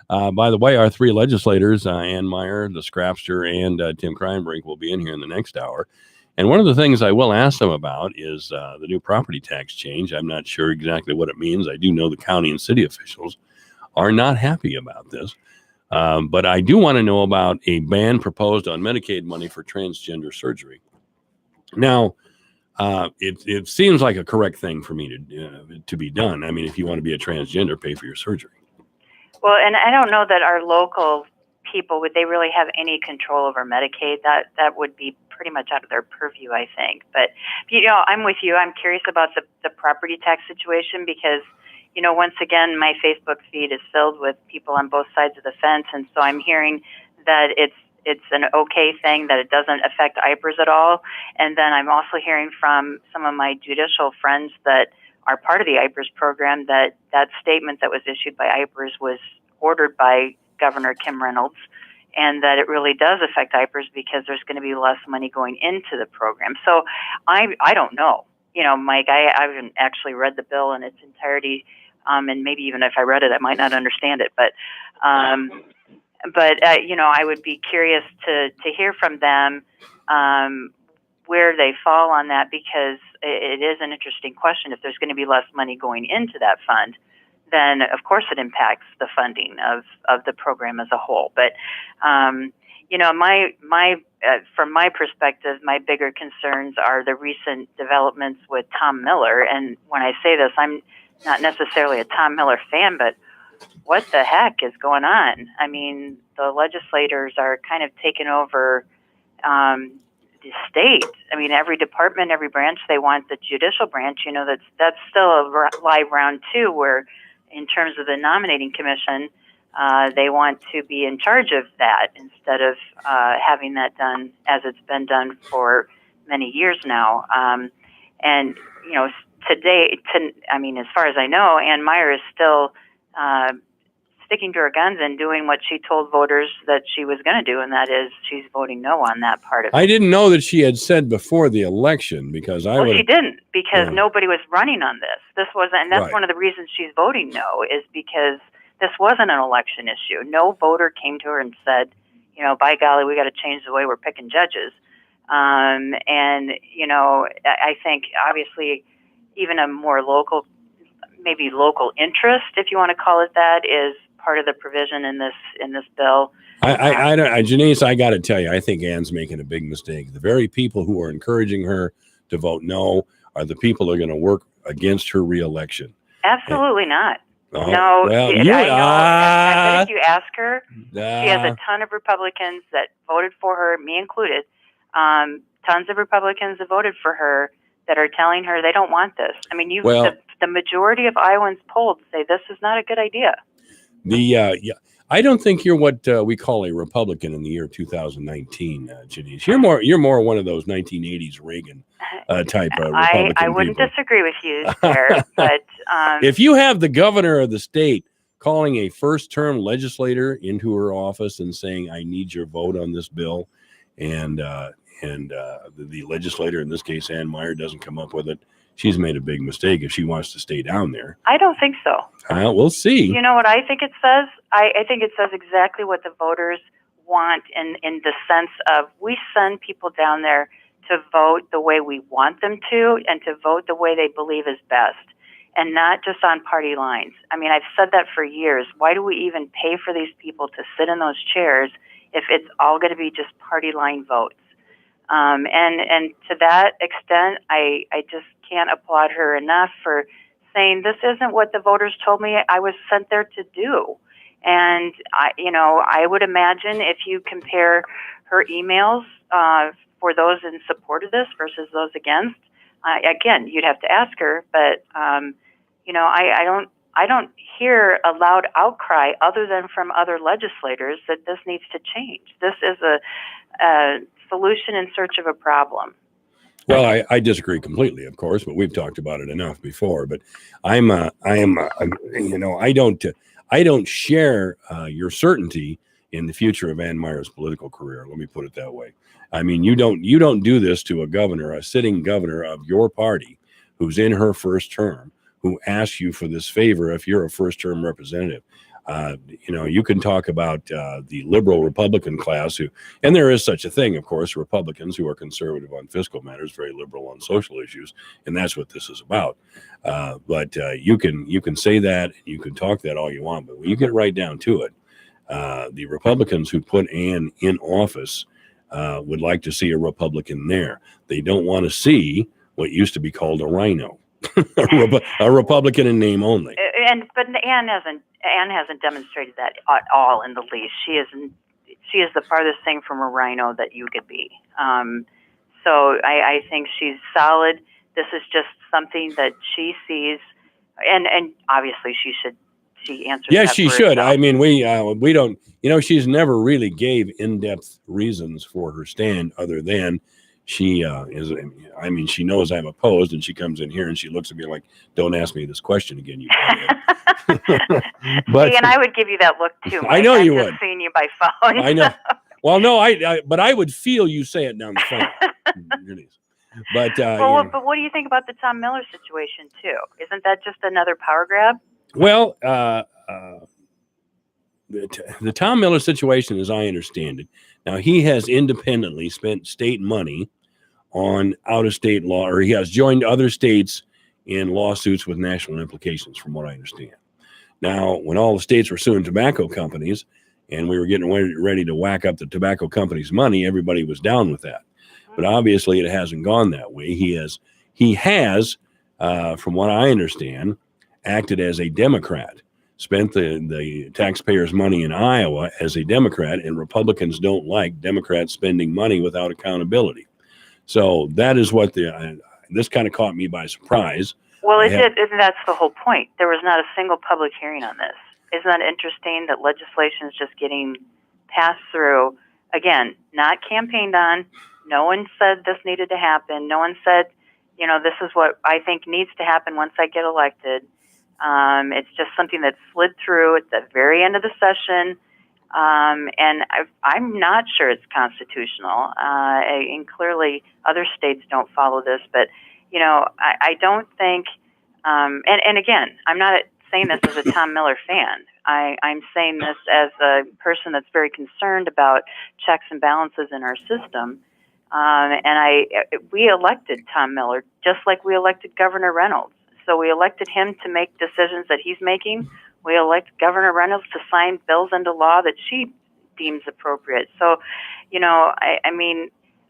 By the way, our three legislators, Ann Meyer, the Scrapster, and Tim Kreinbrink, will be in here in the next hour. And one of the things I will ask them about is the new property tax change. I'm not sure exactly what it means. I do know the county and city officials are not happy about this. But I do want to know about a ban proposed on Medicaid money for transgender surgery. Now, it seems like a correct thing for me to be done. I mean, if you want to be a transgender, pay for your surgery. Well, and I don't know that our local people, would they really have any control over Medicaid? That would be pretty much out of their purview, I think. But, I'm with you. I'm curious about the property tax situation because, once again, my Facebook feed is filled with people on both sides of the fence. And so I'm hearing that it's an okay thing, that it doesn't affect IPERS at all. And then I'm also hearing from some of my judicial friends that are part of the IPERS program that statement that was issued by IPERS was ordered by Governor Kim Reynolds, and that it really does affect IPERS because there's going to be less money going into the program. So I don't know. Mike, I haven't actually read the bill in its entirety, and maybe even if I read it, I might not understand it. But I would be curious to hear from them where they fall on that, because it is an interesting question. If there's going to be less money going into that fund, then of course it impacts the funding of the program as a whole. But from my perspective, my bigger concerns are the recent developments with Tom Miller. And when I say this, I'm not necessarily a Tom Miller fan, but what the heck is going on? I mean, the legislators are kind of taking over state. I mean, every department, every branch, they want the judicial branch. You know, that's still a live round too, where in terms of the nominating commission, they want to be in charge of that instead of having that done as it's been done for many years now. And, you know, today, I mean, as far as I know, Ann Meyer is still sticking to her guns and doing what she told voters that she was going to do, and that is she's voting no on that part of it. I didn't know that she had said before the election, because I Well, she didn't, because Yeah. nobody was running on this. This wasn't, and that's Right. one of the reasons she's voting no, is because this wasn't an election issue. No voter came to her and said, you know, by golly, we got to change the way we're picking judges. And, you know, I think obviously even a more local, maybe local interest, if you want to call it that, is part of the provision in this bill. I don't, Janice, I got to tell you, I think Ann's making a big mistake. The very people who are encouraging her to vote no are the people who are going to work against her reelection. Absolutely not. Oh, No, well, I you- know. I bet if you ask her, she has Ah. a ton of Republicans that voted for her, me included. Tons of Republicans have voted for her that are telling her they don't want this. I mean, Well- the majority of Iowans polled say this is not a good idea. I don't think you're what we call a Republican in the year 2019, Janice. You're more one of those 1980s Reagan type Republican I wouldn't people. disagree with you there, but If you have the governor of the state calling a first-term legislator into her office and saying, "I need your vote on this bill," and the legislator, in this case Ann Meyer, doesn't come up with it, she's made a big mistake if she wants to stay down there. I don't think so. We'll see. You know what I think it says? I think it says exactly what the voters want in the sense of we send people down there to vote the way we want them to and to vote the way they believe is best and not just on party lines. I mean, I've said that for years. Why do we even pay for these people to sit in those chairs if it's all going to be just party line votes? And to that extent, I just can't applaud her enough for saying this isn't what the voters told me I was sent there to do. And I would imagine if you compare her emails for those in support of this versus those against, again, you'd have to ask her. But I don't hear a loud outcry other than from other legislators that this needs to change. This is a solution in search of a problem. Well, I disagree completely, of course, but we've talked about it enough before. But I don't share your certainty in the future of Ann Meyer's political career. Let me put it that way. I mean, you don't do this to a governor, a sitting governor of your party, who's in her first term, who asks you for this favor if you're a first-term representative. You can talk about the liberal Republican class and there is such a thing, of course, Republicans who are conservative on fiscal matters, very liberal on social issues, and that's what this is about. But you can say that, you can talk that all you want, but when you get right down to it, the Republicans who put Ann in office would like to see a Republican there. They don't want to see what used to be called a rhino. a Republican in name only. But Ann hasn't demonstrated that at all in the least. She is the farthest thing from a rhino that you could be. So I think she's solid. This is just something that she sees, and obviously she answers. Yes, that she for should. herself. I mean, we don't. She's never really gave in-depth reasons for her stand, other than she is. I mean, she knows I'm opposed, and she comes in here and she looks at me like, "Don't ask me this question again, you." But See, and I would give you that look too. I know Mike. you I'm would. just seeing you by phone. I know. Well, no, but I would feel you say it down the phone. But But what do you think about the Tom Miller situation too? Isn't that just another power grab? well, the Tom Miller situation, as I understand it, now he has independently spent state money on out-of-state law, or he has joined other states in lawsuits with national implications, from what I understand. Now, when all the states were suing tobacco companies and we were getting ready to whack up the tobacco companies' money, everybody was down with that. But obviously it hasn't gone that way. He has, from what I understand, acted as a Democrat, spent the taxpayers' money in Iowa as a Democrat, and Republicans don't like Democrats spending money without accountability. So that is what this kind of caught me by surprise. Well, I it had- did, and that's the whole point. There was not a single public hearing on this. Isn't that interesting that legislation is just getting passed through? Again, not campaigned on. No one said this needed to happen. No one said, this is what I think needs to happen once I get elected. It's just something that slid through at the very end of the session. And I'm not sure it's constitutional. And clearly other states don't follow this, but I don't think, and again, I'm not saying this as a Tom Miller fan. I'm saying this as a person that's very concerned about checks and balances in our system. We elected Tom Miller just like we elected Governor Reynolds. So we elected him to make decisions that he's making. We elect Governor Reynolds to sign bills into law that she deems appropriate. So,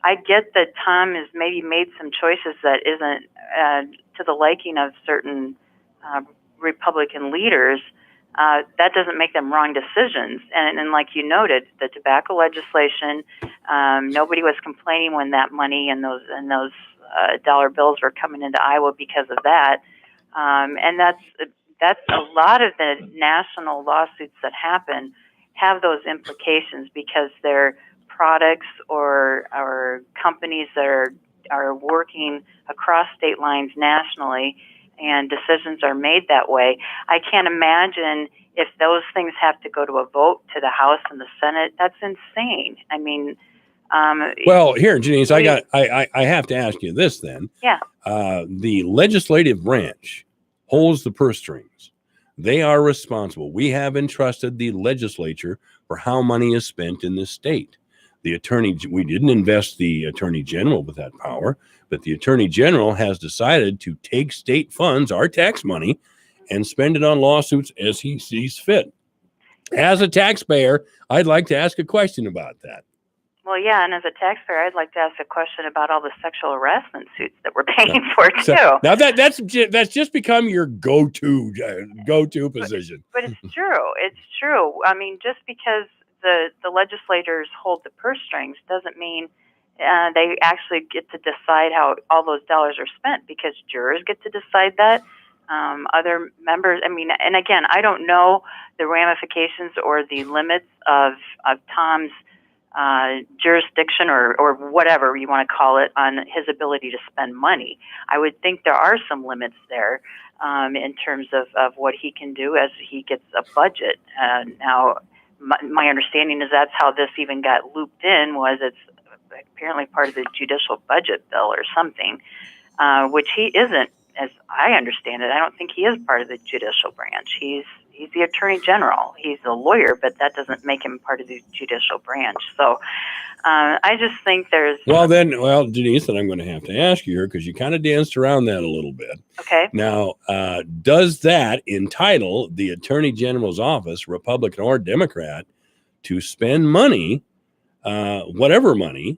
I get that Tom has maybe made some choices that isn't to the liking of certain Republican leaders. That doesn't make them wrong decisions. And like you noted, the tobacco legislation, nobody was complaining when that money and those dollar bills were coming into Iowa because of that. And that's a lot of the national lawsuits that happen have those implications because they're products or companies that are working across state lines nationally, and decisions are made that way. I can't imagine if those things have to go to a vote to the House and the Senate. That's insane. I mean, well, here, Janice, I have to ask you this then. Yeah. The legislative branch holds the purse strings. They are responsible. We have entrusted the legislature for how money is spent in this state. We didn't invest the attorney general with that power, but the attorney general has decided to take state funds, our tax money, and spend it on lawsuits as he sees fit. As a taxpayer, I'd like to ask a question about that. Well, yeah, and as a taxpayer, I'd like to ask a question about all the sexual harassment suits that we're paying for too. So, now that's just become your go-to position. But it's true. It's true. I mean, just because the legislators hold the purse strings doesn't mean they actually get to decide how all those dollars are spent, because jurors get to decide that. Other members, and again, I don't know the ramifications or the limits of Tom's jurisdiction or whatever you want to call it on his ability to spend money. I would think there are some limits there in terms of what he can do as he gets a budget. Now, my understanding is that's how this even got looped in, was it's apparently part of the judicial budget bill or something, which he isn't, as I understand it. I don't think he is part of the judicial branch. He's the attorney general. He's a lawyer, but that doesn't make him part of the judicial branch. So I just think there's... Well, Denise, then I'm going to have to ask you here, because you kind of danced around that a little bit. Okay. Now, does that entitle the attorney general's office, Republican or Democrat, to spend money, whatever money,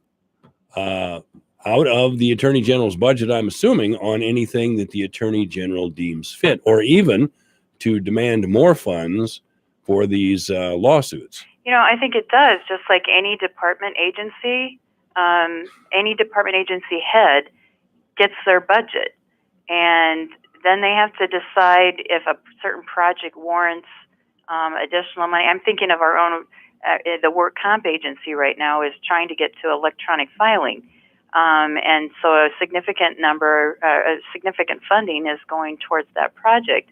out of the attorney general's budget, I'm assuming, on anything that the attorney general deems fit, or even to demand more funds for these lawsuits? I think it does. Just like any department agency head gets their budget, and then they have to decide if a certain project warrants additional money. I'm thinking of our own, the work comp agency right now is trying to get to electronic filing. And so a significant funding is going towards that project.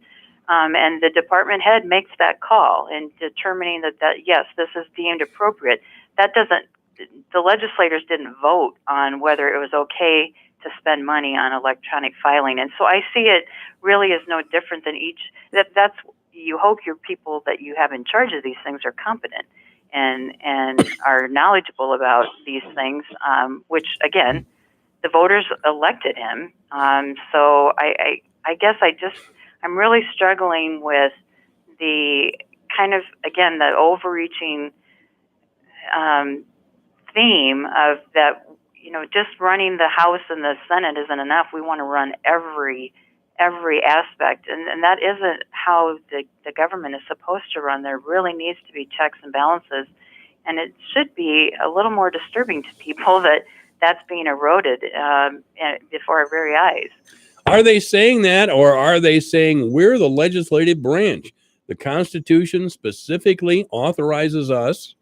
And the department head makes that call in determining that yes, this is deemed appropriate. The legislators didn't vote on whether it was okay to spend money on electronic filing. And so I see it really as no different than that's, you hope your people that you have in charge of these things are competent and are knowledgeable about these things, which again, the voters elected him. So I guess I'm really struggling with the kind of, again, the overreaching theme of that, just running the House and the Senate isn't enough. We want to run every aspect, and that isn't how the government is supposed to run. There really needs to be checks and balances, and it should be a little more disturbing to people that that's being eroded before our very eyes. Are they saying that, or are they saying we're the legislative branch? The Constitution specifically authorizes us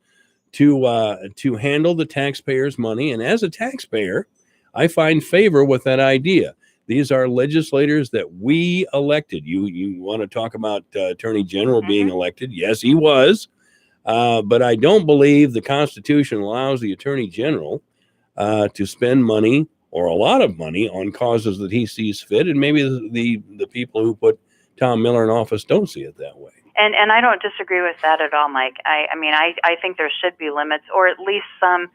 to handle the taxpayers' money, and as a taxpayer, I find favor with that idea. These are legislators that we elected. You want to talk about Attorney General being elected? Yes, he was. But I don't believe the Constitution allows the Attorney General to spend money or a lot of money on causes that he sees fit. And maybe the people who put Tom Miller in office don't see it that way. And I don't disagree with that at all, Mike. I mean, I think there should be limits, or at least some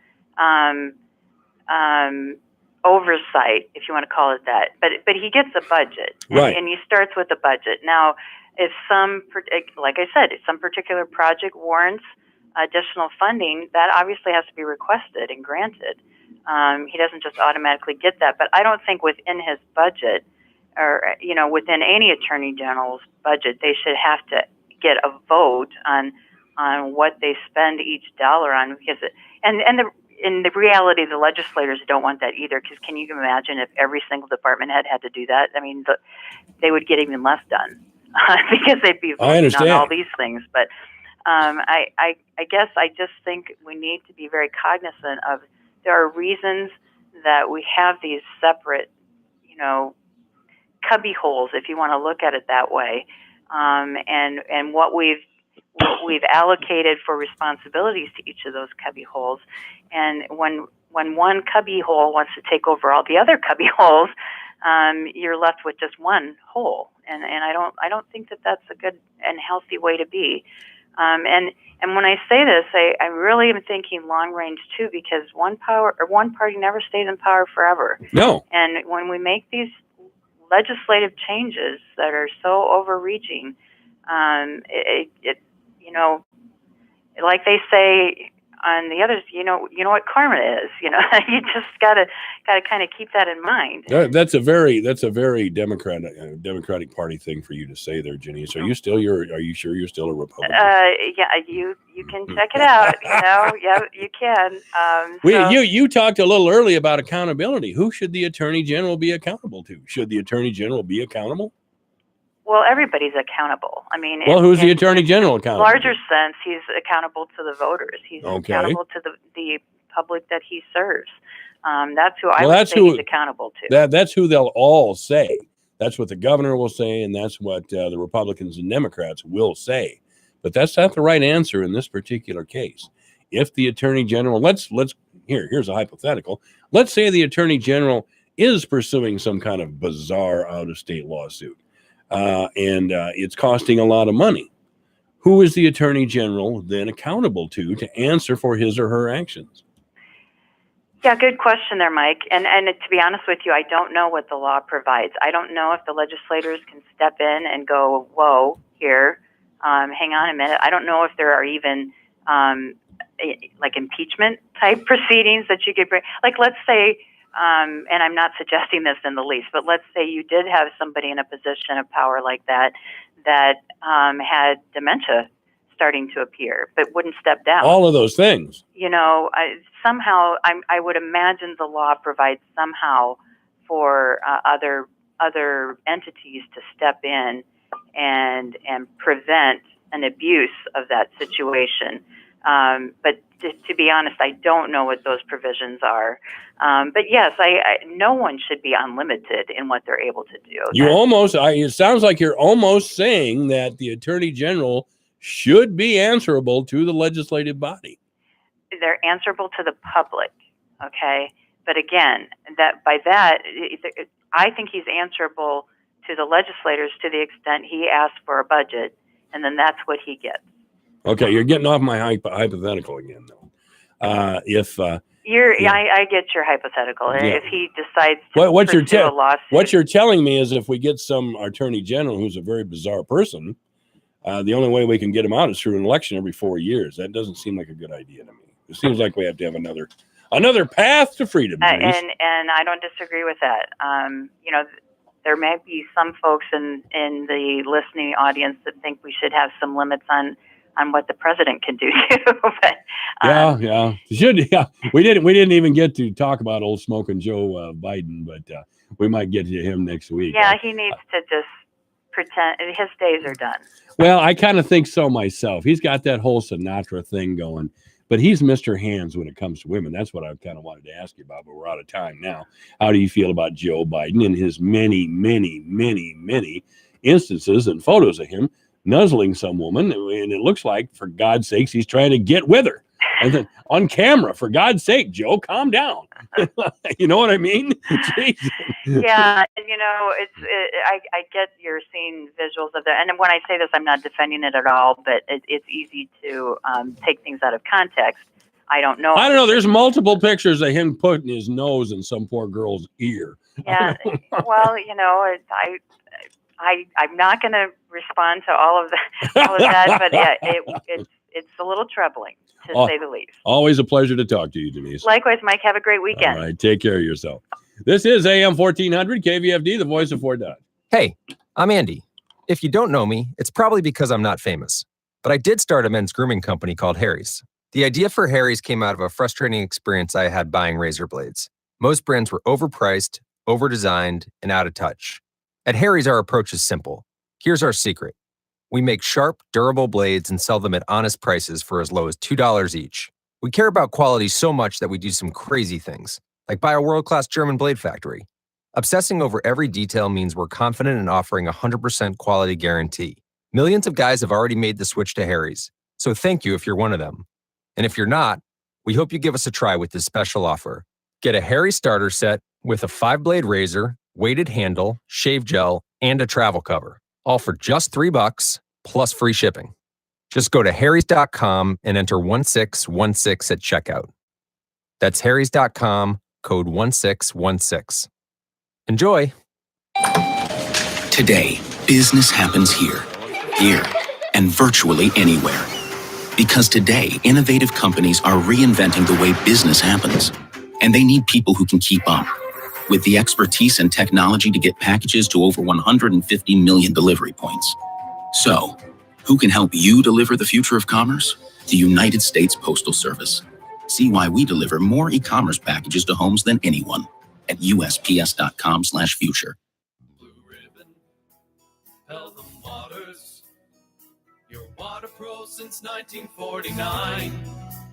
oversight, if you want to call it that. But he gets a budget, right? And he starts with a budget. Now, if like I said, if some particular project warrants additional funding, that obviously has to be requested and granted. He doesn't just automatically get that. But I don't think within his budget, or within any attorney general's budget, they should have to get a vote on what they spend each dollar on, because in the reality, the legislators don't want that either. Because can you imagine if every single department head had to do that? I mean, they would get even less done because they'd be voting on all these things. But I guess I just think we need to be very cognizant of there are reasons that we have these separate, cubby holes, if you want to look at it that way, and what we've allocated for responsibilities to each of those cubby holes. And when one cubby hole wants to take over all the other cubby holes, you're left with just one hole. And I don't think that that's a good and healthy way to be. And when I say this, I really am thinking long range too, because one party never stays in power forever. No. And when we make these legislative changes that are so overreaching, like they say on the others, you know what karma is. You just gotta kind of keep that in mind. That's a very Democratic Party thing for you to say there, Jenny. So are you sure you're still a Republican? Yeah, you can check it out. Yeah, you can. You talked a little early about accountability. Who should the Attorney General be accountable to? Should the Attorney General be accountable? Well, everybody's accountable. I mean, who's the Attorney General accountable? In larger sense, he's accountable to the voters. He's accountable to the public that he serves. That's who I would say he's accountable to. That's who they'll all say. That's what the governor will say, and that's what the Republicans and Democrats will say. But that's not the right answer in this particular case. If the Attorney General, here's a hypothetical. Let's say the Attorney General is pursuing some kind of bizarre out-of-state lawsuit. And it's costing a lot of money. Who is the Attorney General then accountable to answer for his or her actions? Yeah, good question there, Mike. And to be honest with you, I don't know what the law provides. I don't know if the legislators can step in and go, whoa, here, hang on a minute. I don't know if there are even like impeachment type proceedings that you could bring. Like, let's say, and I'm not suggesting this in the least, but let's say you did have somebody in a position of power like that had dementia starting to appear, but wouldn't step down. All of those things. I would imagine the law provides somehow for other entities to step in and prevent an abuse of that situation. But to be honest, I don't know what those provisions are. But yes, no one should be unlimited in what they're able to do. It sounds like you're almost saying that the Attorney General should be answerable to the legislative body. They're answerable to the public, okay? But again, I think he's answerable to the legislators to the extent he asks for a budget, and then that's what he gets. Okay, you're getting off my hypothetical again, though. I get your hypothetical. Yeah. If he decides to pursue a lawsuit. What you're telling me is if we get some Attorney General who's a very bizarre person, the only way we can get him out is through an election every 4 years. That doesn't seem like a good idea to me. It seems like we have to have another path to freedom. And I don't disagree with that. There may be some folks in the listening audience that think we should have some limits on on what the president can do too. But Yeah. We didn't even get to talk about old smoking Joe Biden, but we might get to him next week. yeah, he needs to just pretend his days are done. Well, I kind of think so myself. He's got that whole Sinatra thing going, but he's Mr. Hands when it comes to women. That's what I kind of wanted to ask you about, but we're out of time now. How do you feel about Joe Biden and his many, many, many, many instances and photos of him nuzzling some woman? And it looks like, for God's sakes, he's trying to get with her. And then on camera, for God's sake, Joe, calm down. You know what I mean? Jeez. Yeah, and I get you're seeing visuals of that. And when I say this, I'm not defending it at all, but it's easy to take things out of context. I don't know. There's multiple pictures of him putting his nose in some poor girl's ear. Yeah. Well, I'm not going to respond to all of that, but yeah, it's a little troubling, to say the least. Always a pleasure to talk to you, Denise. Likewise, Mike. Have a great weekend. All right, take care of yourself. This is AM 1400 KVFD, the voice of Fort Dodge. Hey, I'm Andy. If you don't know me, it's probably because I'm not famous. But I did start a men's grooming company called Harry's. The idea for Harry's came out of a frustrating experience I had buying razor blades. Most brands were overpriced, overdesigned, and out of touch. At Harry's, our approach is simple. Here's our secret. We make sharp, durable blades and sell them at honest prices for as low as $2 each. We care about quality so much that we do some crazy things, like buy a world-class German blade factory. Obsessing over every detail means we're confident in offering a 100% quality guarantee. Millions of guys have already made the switch to Harry's, so thank you if you're one of them. And if you're not, we hope you give us a try with this special offer. Get a Harry's starter set with a 5-blade razor, weighted handle, shave gel, and a travel cover, all for just $3 plus free shipping. Just go to harrys.com and enter 1616 at checkout. That's harrys.com, code 1616. Enjoy. Today, business happens here, and virtually anywhere. Because today, innovative companies are reinventing the way business happens, and they need people who can keep up. With the expertise and technology to get packages to over 150 million delivery points. So, who can help you deliver the future of commerce? The United States Postal Service. See why we deliver more e-commerce packages to homes than anyone at USPS.com/future. Pelham Waters, your water pro since 1949.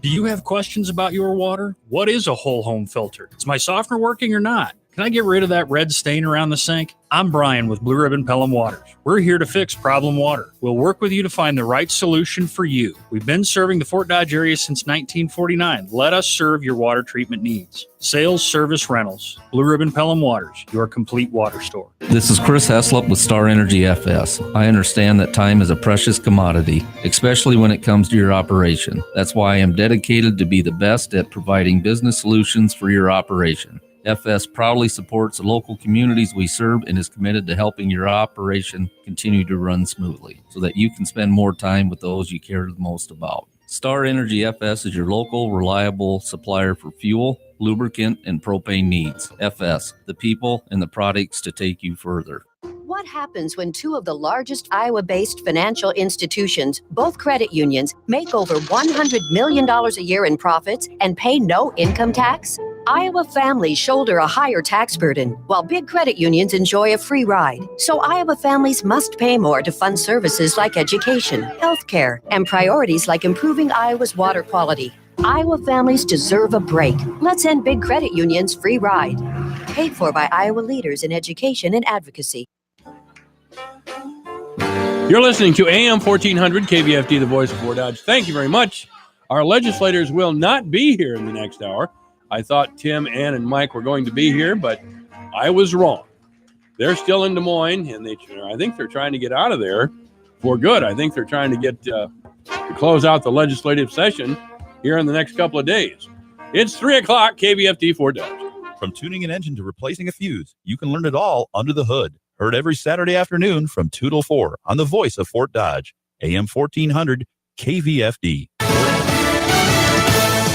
Do you have questions about your water? What is a whole home filter? Is my softener working or not? Can I get rid of that red stain around the sink? I'm Brian with Blue Ribbon Pelham Waters. We're here to fix problem water. We'll work with you to find the right solution for you. We've been serving the Fort Dodge area since 1949. Let us serve your water treatment needs. Sales, service, rentals. Blue Ribbon Pelham Waters, your complete water store. This is Chris Heslop with Star Energy FS. I understand that time is a precious commodity, especially when it comes to your operation. That's why I am dedicated to be the best at providing business solutions for your operation. FS proudly supports the local communities we serve and is committed to helping your operation continue to run smoothly so that you can spend more time with those you care the most about. Star Energy FS is your local, reliable supplier for fuel, lubricant, and propane needs. FS, the people and the products to take you further. What happens when two of the largest Iowa-based financial institutions, both credit unions, make over $100 million a year in profits and pay no income tax? Iowa families shoulder a higher tax burden, while big credit unions enjoy a free ride. So Iowa families must pay more to fund services like education, healthcare, and priorities like improving Iowa's water quality. Iowa families deserve a break. Let's end big credit unions' free ride. Paid for by Iowa leaders in education and advocacy. You're listening to AM 1400 KVFD, the voice of Fort Dodge. Thank you very much. Our legislators will not be here in the next hour. I thought Tim, Ann, and Mike were going to be here, but I was wrong. They're still in Des Moines, and I think they're trying to get out of there for good. I think they're trying to get to close out the legislative session here in the next couple of days. It's 3 o'clock, KVFD Fort Dodge. From tuning an engine to replacing a fuse, you can learn it all under the hood. Heard every Saturday afternoon from 2 till 4 on the voice of Fort Dodge, AM 1400 KVFD.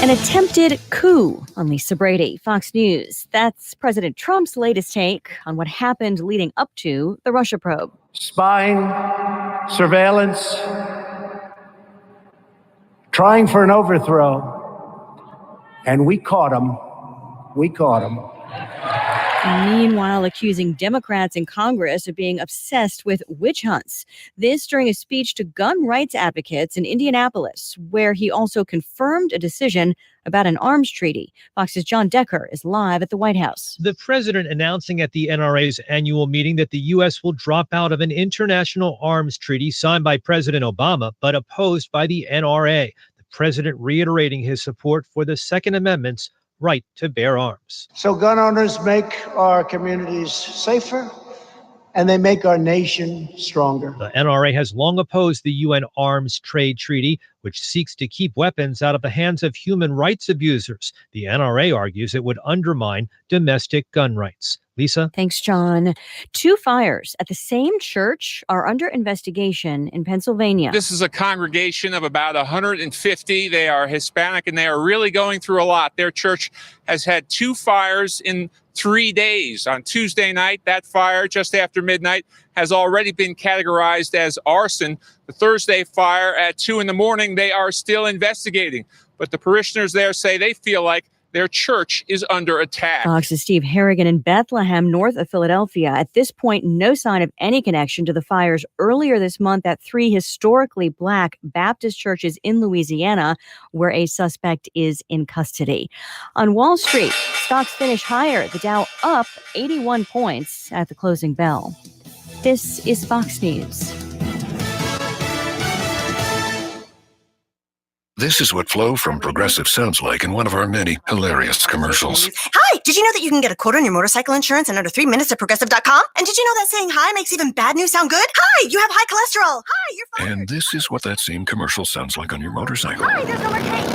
An attempted coup on Lisa Brady, Fox News. That's President Trump's latest take on what happened leading up to the Russia probe. Spying, surveillance, trying for an overthrow. And we caught him. We caught him. Meanwhile, accusing Democrats in Congress of being obsessed with witch hunts. This during a speech to gun rights advocates in Indianapolis, where he also confirmed a decision about an arms treaty. Fox's John Decker is live at the White House. The president announcing at the NRA's annual meeting that the U.S. will drop out of an international arms treaty signed by President Obama, but opposed by the NRA. The president reiterating his support for the Second Amendment's right to bear arms. So gun owners make our communities safer, and they make our nation stronger. The NRA has long opposed the UN Arms Trade Treaty, which seeks to keep weapons out of the hands of human rights abusers. The NRA argues it would undermine domestic gun rights. Lisa? Thanks, John. 2 fires at the same church are under investigation in Pennsylvania. This is a congregation of about 150. They are Hispanic and they are really going through a lot. Their church has had 2 fires in 3 days. On Tuesday night, that fire just after midnight has already been categorized as arson. The Thursday fire at 2 a.m, they are still investigating. But the parishioners there say they feel like their church is under attack. Fox's Steve Harrigan in Bethlehem, north of Philadelphia. At this point, no sign of any connection to the fires earlier this month at 3 historically Black Baptist churches in Louisiana, where a suspect is in custody. On Wall Street, stocks finish higher. The Dow up 81 points at the closing bell. This is Fox News. This is what Flo from Progressive sounds like in one of our many hilarious commercials. Hi, did you know that you can get a quote on your motorcycle insurance in under 3 minutes at Progressive.com? And did you know that saying hi makes even bad news sound good? Hi, you have high cholesterol. Hi, you're fine. And this is what that same commercial sounds like on your motorcycle. Hi, there's no more cake.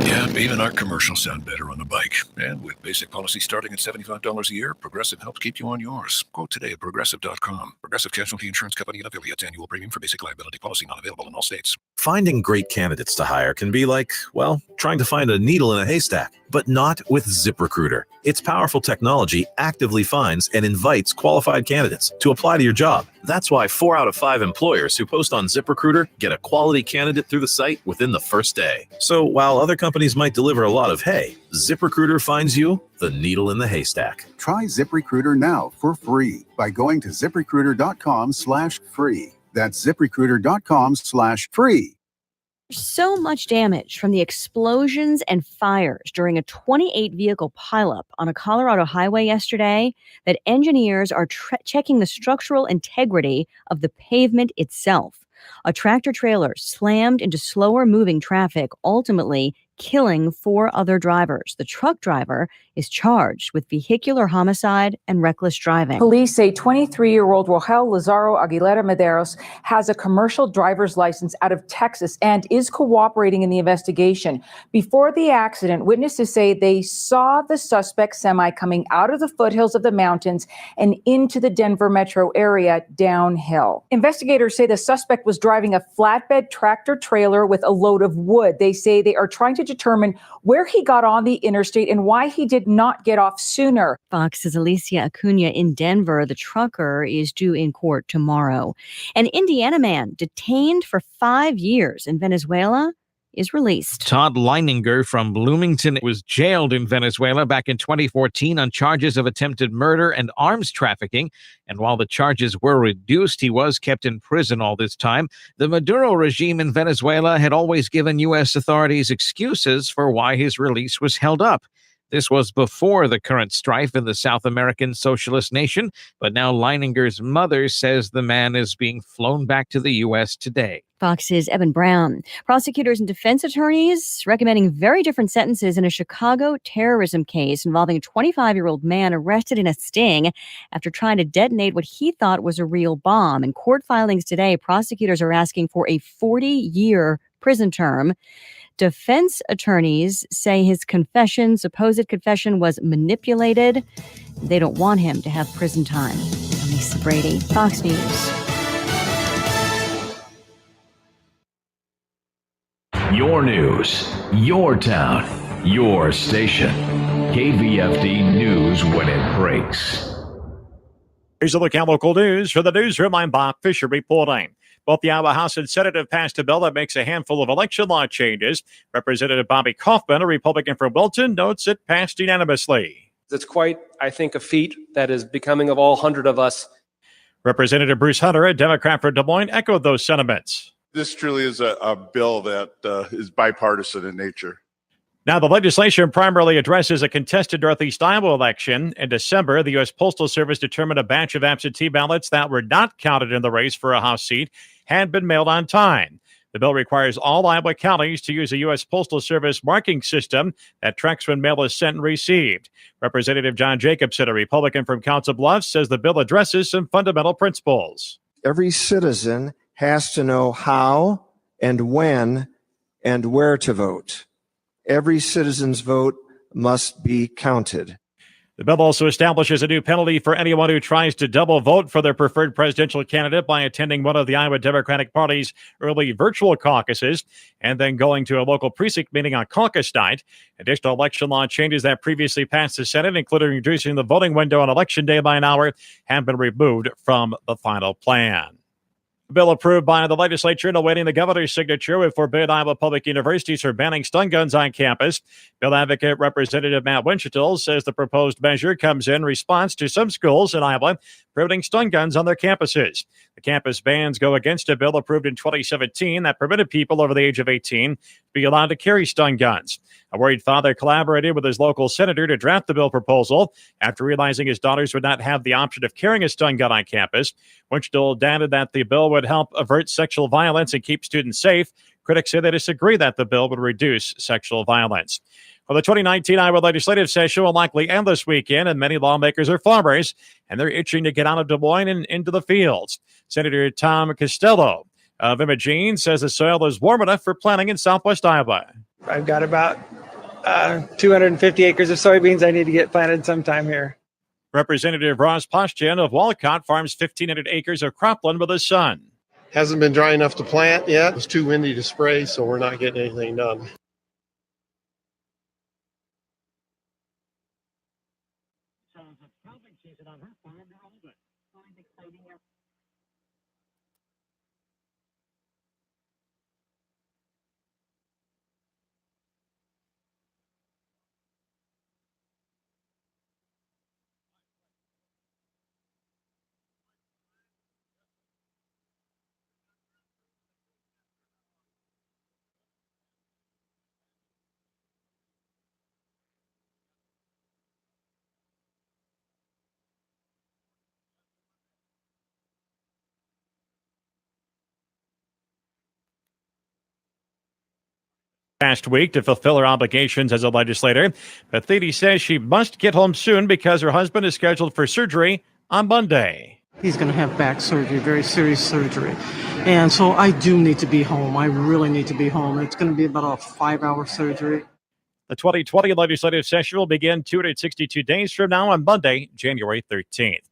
Yeah, even our commercials sound better on the bike. And with basic policy starting at $75 a year, Progressive helps keep you on yours. Quote today at Progressive.com. Progressive Casualty Insurance Company and affiliates. Annual premium for basic liability policy not available in all states. Finding great candidates to hire can be like, well, trying to find a needle in a haystack, but not with ZipRecruiter. Its powerful technology actively finds and invites qualified candidates to apply to your job. That's why 4 out of 5 employers who post on ZipRecruiter get a quality candidate through the site within the first day. So while other companies might deliver a lot of hay, ZipRecruiter finds you the needle in the haystack. Try ZipRecruiter now for free by going to ZipRecruiter.com/free. That's ZipRecruiter.com/free. So much damage from the explosions and fires during a 28-vehicle pileup on a Colorado highway yesterday that engineers are checking the structural integrity of the pavement itself. A tractor trailer slammed into slower moving traffic, ultimately killing 4 other drivers. The truck driver is charged with vehicular homicide and reckless driving. Police say 23-year-old Rogel Lazaro Aguilera Mederos has a commercial driver's license out of Texas and is cooperating in the investigation. Before the accident, witnesses say they saw the suspect semi coming out of the foothills of the mountains and into the Denver metro area downhill. Investigators say the suspect was driving a flatbed tractor trailer with a load of wood. They say they are trying to determine where he got on the interstate and why he did not get off sooner. Fox's Alicia Acuna in Denver. The trucker is due in court tomorrow. An Indiana man detained for 5 years in Venezuela is released. Todd Leininger from Bloomington was jailed in Venezuela back in 2014 on charges of attempted murder and arms trafficking. And while the charges were reduced, he was kept in prison all this time. The Maduro regime in Venezuela had always given U.S. authorities excuses for why his release was held up. This was before the current strife in the South American socialist nation, but now Leininger's mother says the man is being flown back to the U.S. today. Fox's Evan Brown. Prosecutors and defense attorneys recommending very different sentences in a Chicago terrorism case involving a 25-year-old man arrested in a sting after trying to detonate what he thought was a real bomb. In court filings today, prosecutors are asking for a 40-year prison term. Defense attorneys say his supposed confession, was manipulated. They don't want him to have prison time. I'm Lisa Brady, Fox News. Your news, your town, your station. KVFD News when it breaks. Here's a look at local news. For the newsroom, I'm Bob Fisher reporting. Both the Iowa House and Senate have passed a bill that makes a handful of election law changes. Representative Bobby Kaufman, a Republican from Wilton, notes it passed unanimously. It's quite, I think, a feat that is becoming of all 100 of us. Representative Bruce Hunter, a Democrat from Des Moines, echoed those sentiments. This truly is a bill that is bipartisan in nature. Now, the legislation primarily addresses a contested Northeast Iowa election. In December, the U.S. Postal Service determined a batch of absentee ballots that were not counted in the race for a House seat had been mailed on time. The bill requires all Iowa counties to use a U.S. Postal Service marking system that tracks when mail is sent and received. Representative John Jacobson, a Republican from Council Bluffs, says the bill addresses some fundamental principles. Every citizen has to know how and when and where to vote. Every citizen's vote must be counted. The bill also establishes a new penalty for anyone who tries to double vote for their preferred presidential candidate by attending one of the Iowa Democratic Party's early virtual caucuses and then going to a local precinct meeting on caucus night. Additional election law changes that previously passed the Senate, including reducing the voting window on Election Day by an hour, have been removed from the final plan. The bill approved by the legislature and awaiting the governor's signature would forbid Iowa public universities from banning stun guns on campus. Bill advocate Representative Matt Winchell says the proposed measure comes in response to some schools in Iowa prohibiting stun guns on their campuses. The campus bans go against a bill approved in 2017 that permitted people over the age of 18 to be allowed to carry stun guns. A worried father collaborated with his local senator to draft the bill proposal after realizing his daughters would not have the option of carrying a stun gun on campus. Winchell added that the bill would help avert sexual violence and keep students safe. Critics say they disagree that the bill would reduce sexual violence. Well, the 2019 Iowa legislative session will likely end this weekend, and many lawmakers are farmers, and they're itching to get out of Des Moines and into the fields. Senator Tom Costello of Imogene says the soil is warm enough for planting in southwest Iowa. I've got about 250 acres of soybeans I need to get planted sometime here. Representative Ross Postian of Walcott farms 1,500 acres of cropland with his son. Hasn't been dry enough to plant yet. It's too windy to spray, so we're not getting anything done. Past week to fulfill her obligations as a legislator. Pathidi says she must get home soon because her husband is scheduled for surgery on Monday. He's going to have back surgery, very serious surgery. And so I do need to be home. I really need to be home. It's going to be about a 5-hour surgery. The 2020 legislative session will begin 262 days from now on Monday, January 13th.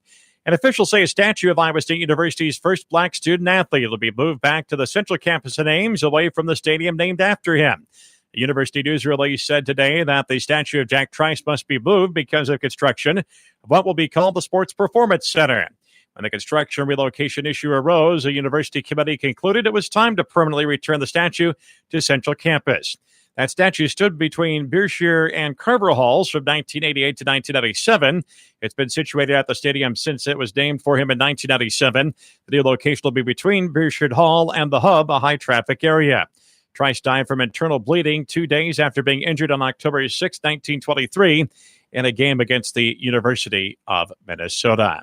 And officials say a statue of Iowa State University's first black student athlete will be moved back to the central campus in Ames, away from the stadium named after him. The University News release said today that the statue of Jack Trice must be moved because of construction of what will be called the Sports Performance Center. When the construction relocation issue arose, a university committee concluded it was time to permanently return the statue to central campus. That statue stood between Beershire and Carver Halls from 1988 to 1997. It's been situated at the stadium since it was named for him in 1997. The new location will be between Beershire Hall and the Hub, a high-traffic area. Trice died from internal bleeding 2 days after being injured on October 6, 1923, in a game against the University of Minnesota.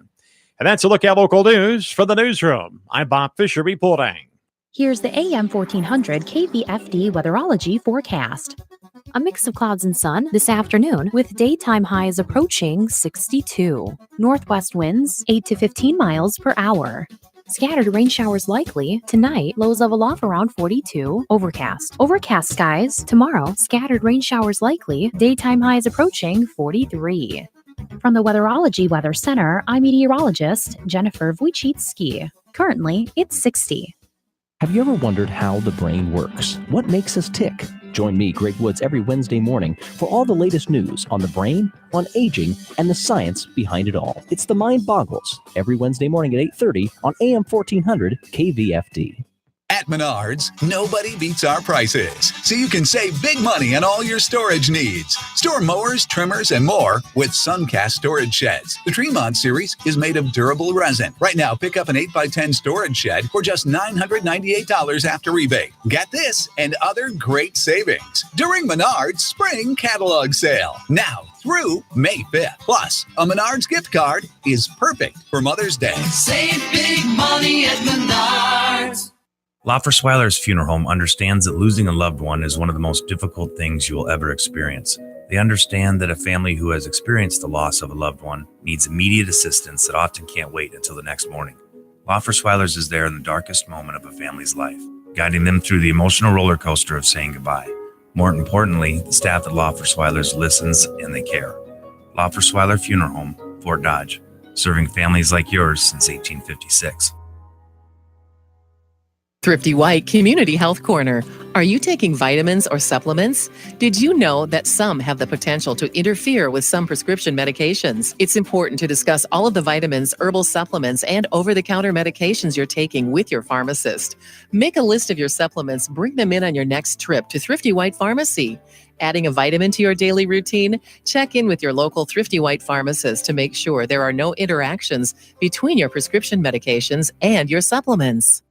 And that's a look at local news from the newsroom. I'm Bob Fisher reporting. Here's the AM 1400 KVFD weatherology forecast. A mix of clouds and sun this afternoon with daytime highs approaching 62. Northwest winds 8 to 15 miles per hour. Scattered rain showers likely. Tonight, lows level off around 42. Overcast. Overcast skies. Tomorrow, scattered rain showers likely. Daytime highs approaching 43. From the Weatherology Weather Center, I'm meteorologist Jennifer Wojcicki. Currently, it's 60. Have you ever wondered how the brain works? What makes us tick? Join me, Greg Woods, every Wednesday morning for all the latest news on the brain, on aging, and the science behind it all. It's The Mind Boggles, every Wednesday morning at 8:30 on AM 1400 KVFD. At Menards, nobody beats our prices, so you can save big money on all your storage needs. Store mowers, trimmers, and more with Suncast storage sheds. The Tremont series is made of durable resin. Right now, pick up an 8x10 storage shed for just $998 after rebate. Get this and other great savings during Menards Spring Catalog Sale. Now through May 5th. Plus, a Menards gift card is perfect for Mother's Day. Save big money at Menards. Loffersweiler's Funeral Home understands that losing a loved one is one of the most difficult things you will ever experience. They understand that a family who has experienced the loss of a loved one needs immediate assistance that often can't wait until the next morning. Loffersweiler's is there in the darkest moment of a family's life, guiding them through the emotional roller coaster of saying goodbye. More importantly, the staff at Loffersweiler's listens and they care. Loffersweiler Funeral Home, Fort Dodge, serving families like yours since 1856. Thrifty White Community Health Corner. Are you taking vitamins or supplements? Did you know that some have the potential to interfere with some prescription medications? It's important to discuss all of the vitamins, herbal supplements, and over-the-counter medications you're taking with your pharmacist. Make a list of your supplements, bring them in on your next trip to Thrifty White Pharmacy. Adding a vitamin to your daily routine? Check in with your local Thrifty White pharmacist to make sure there are no interactions between your prescription medications and your supplements.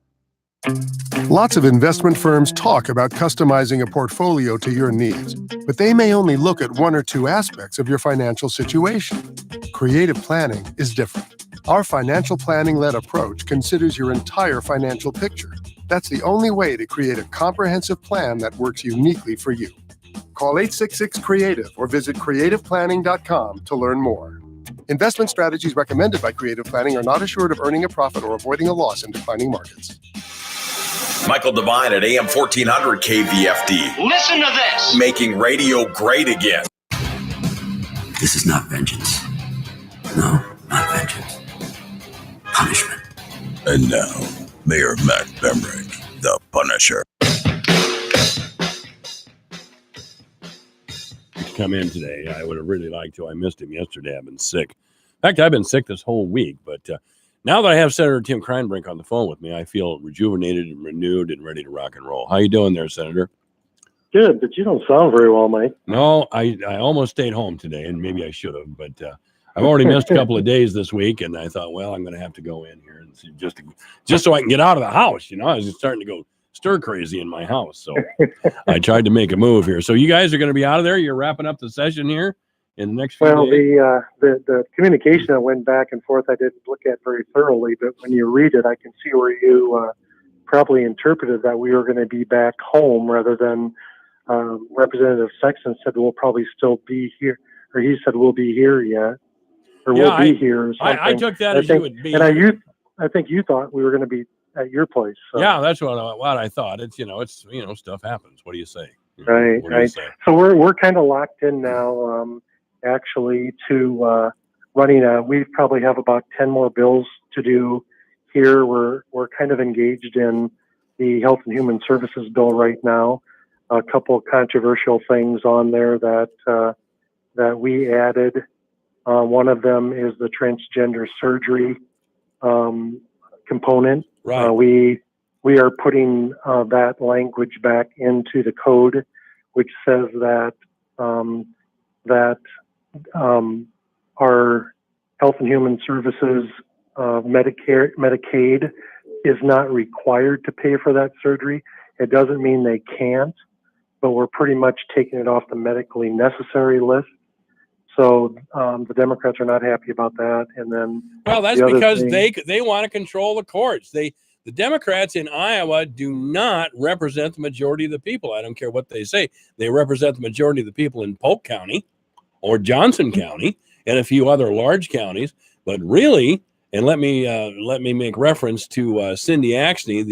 Lots of investment firms talk about customizing a portfolio to your needs, but they may only look at one or two aspects of your financial situation. Creative planning is different. Our financial planning-led approach considers your entire financial picture. That's the only way to create a comprehensive plan that works uniquely for you. Call 866-CREATIVE or visit creativeplanning.com to learn more. Investment strategies recommended by Creative Planning are not assured of earning a profit or avoiding a loss in declining markets. Michael Devine at AM 1400 KVFD. Listen to this. Making radio great again. This is not vengeance. No, not vengeance. Punishment. And now, Mayor Matt Bemrick, the Punisher. Come in today. I would have really liked to. I missed him yesterday. I've been sick. In fact, I've been sick this whole week, but now that I have Senator Tim Kreinbrink on the phone with me, I feel rejuvenated and renewed and ready to rock and roll. How you doing there, Senator? Good, but you don't sound very well, Mike. No, I almost stayed home today, and maybe I should have, but I've already missed a couple of days this week, and I thought, well, I'm going to have to go in here and see just so I can get out of the house. You know, I was starting to go stir crazy in my house, so I tried to make a move here. So you guys are going to be out of there. You're wrapping up the session here in the next few days. The communication that went back and forth, I didn't look at very thoroughly, but when you read it, I can see where you probably interpreted that we were going to be back home rather than Representative Sexton said we'll probably still be here, or he said we'll be here yet, or we'll be here. Or something. I took that as you would be. And I think you thought we were going to be at your place. So. Yeah, that's what I thought. It's stuff happens. What do you say? Right. So we're kind of locked in now. Actually, to running we probably have about 10 more bills to do here. We're kind of engaged in the Health and Human Services bill right now. A couple of controversial things on there that we added. One of them is the transgender surgery component. Right. We are putting that language back into the code, which says that our Health and Human Services Medicaid is not required to pay for that surgery. It doesn't mean they can't, but we're pretty much taking it off the medically necessary list. So the Democrats are not happy about that. And then, well, that's because they want to control the courts. The Democrats in Iowa do not represent the majority of the people. I don't care what they say. They represent the majority of the people in Polk County or Johnson County and a few other large counties. But really, and let me make reference to Cindy Axne,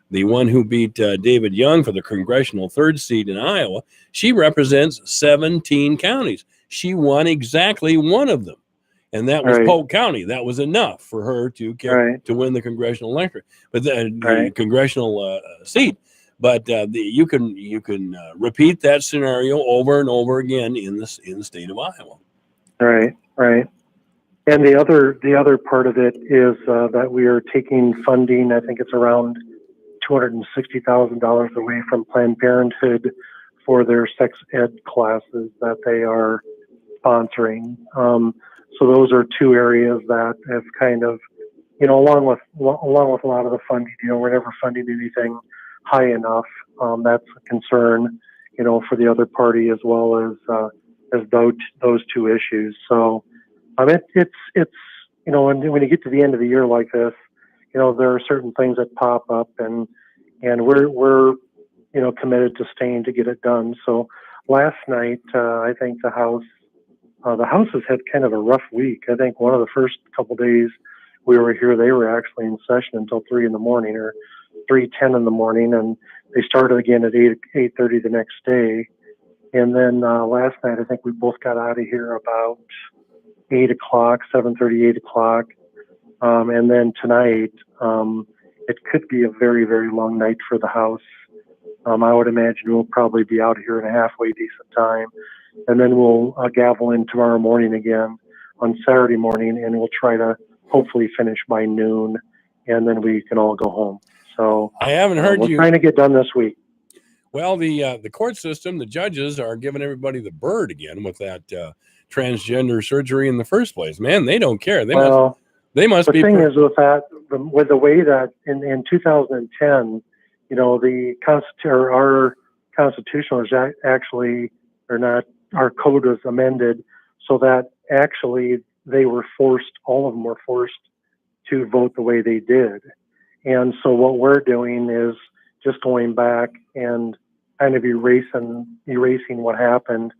the one who beat David Young for the congressional third seat in Iowa. She represents 17 counties. She won exactly one of them, and that was Polk County. That was enough for her to win the congressional electorate, but the congressional seat. But you can repeat that scenario over and over again in the state of Iowa. Right, right. And the other part of it is that we are taking funding. I think it's around $260,000 away from Planned Parenthood for their sex ed classes that they are sponsoring. So those are two areas that have kind of, along with a lot of the funding, we're never funding anything high enough. That's a concern, for the other party as well as those two issues. So it's when you get to the end of the year like this, there are certain things that pop up, and we're committed to staying to get it done. So last night, I think the House has had kind of a rough week. I think one of the first couple days we were here, they were actually in session until 3 a.m. or 3:10 in the morning, and they started again at 8:30 the next day. And then last night, I think we both got out of here about 8 o'clock, 7:30, 8 o'clock. And then tonight, it could be a very, very long night for the House. I would imagine we'll probably be out here in a halfway decent time. And then we'll gavel in tomorrow morning again on Saturday morning, and we'll try to hopefully finish by noon, and then we can all go home. So I haven't heard we're trying to get done this week. Well, the court system, the judges are giving everybody the bird again with that transgender surgery in the first place. Man, they don't care. They must the be. thing is with that, with the way that in 2010, our constitutional is actually, or not, our code was amended so that actually they were forced, all of them were forced to vote the way they did. And so what we're doing is just going back and kind of erasing what happened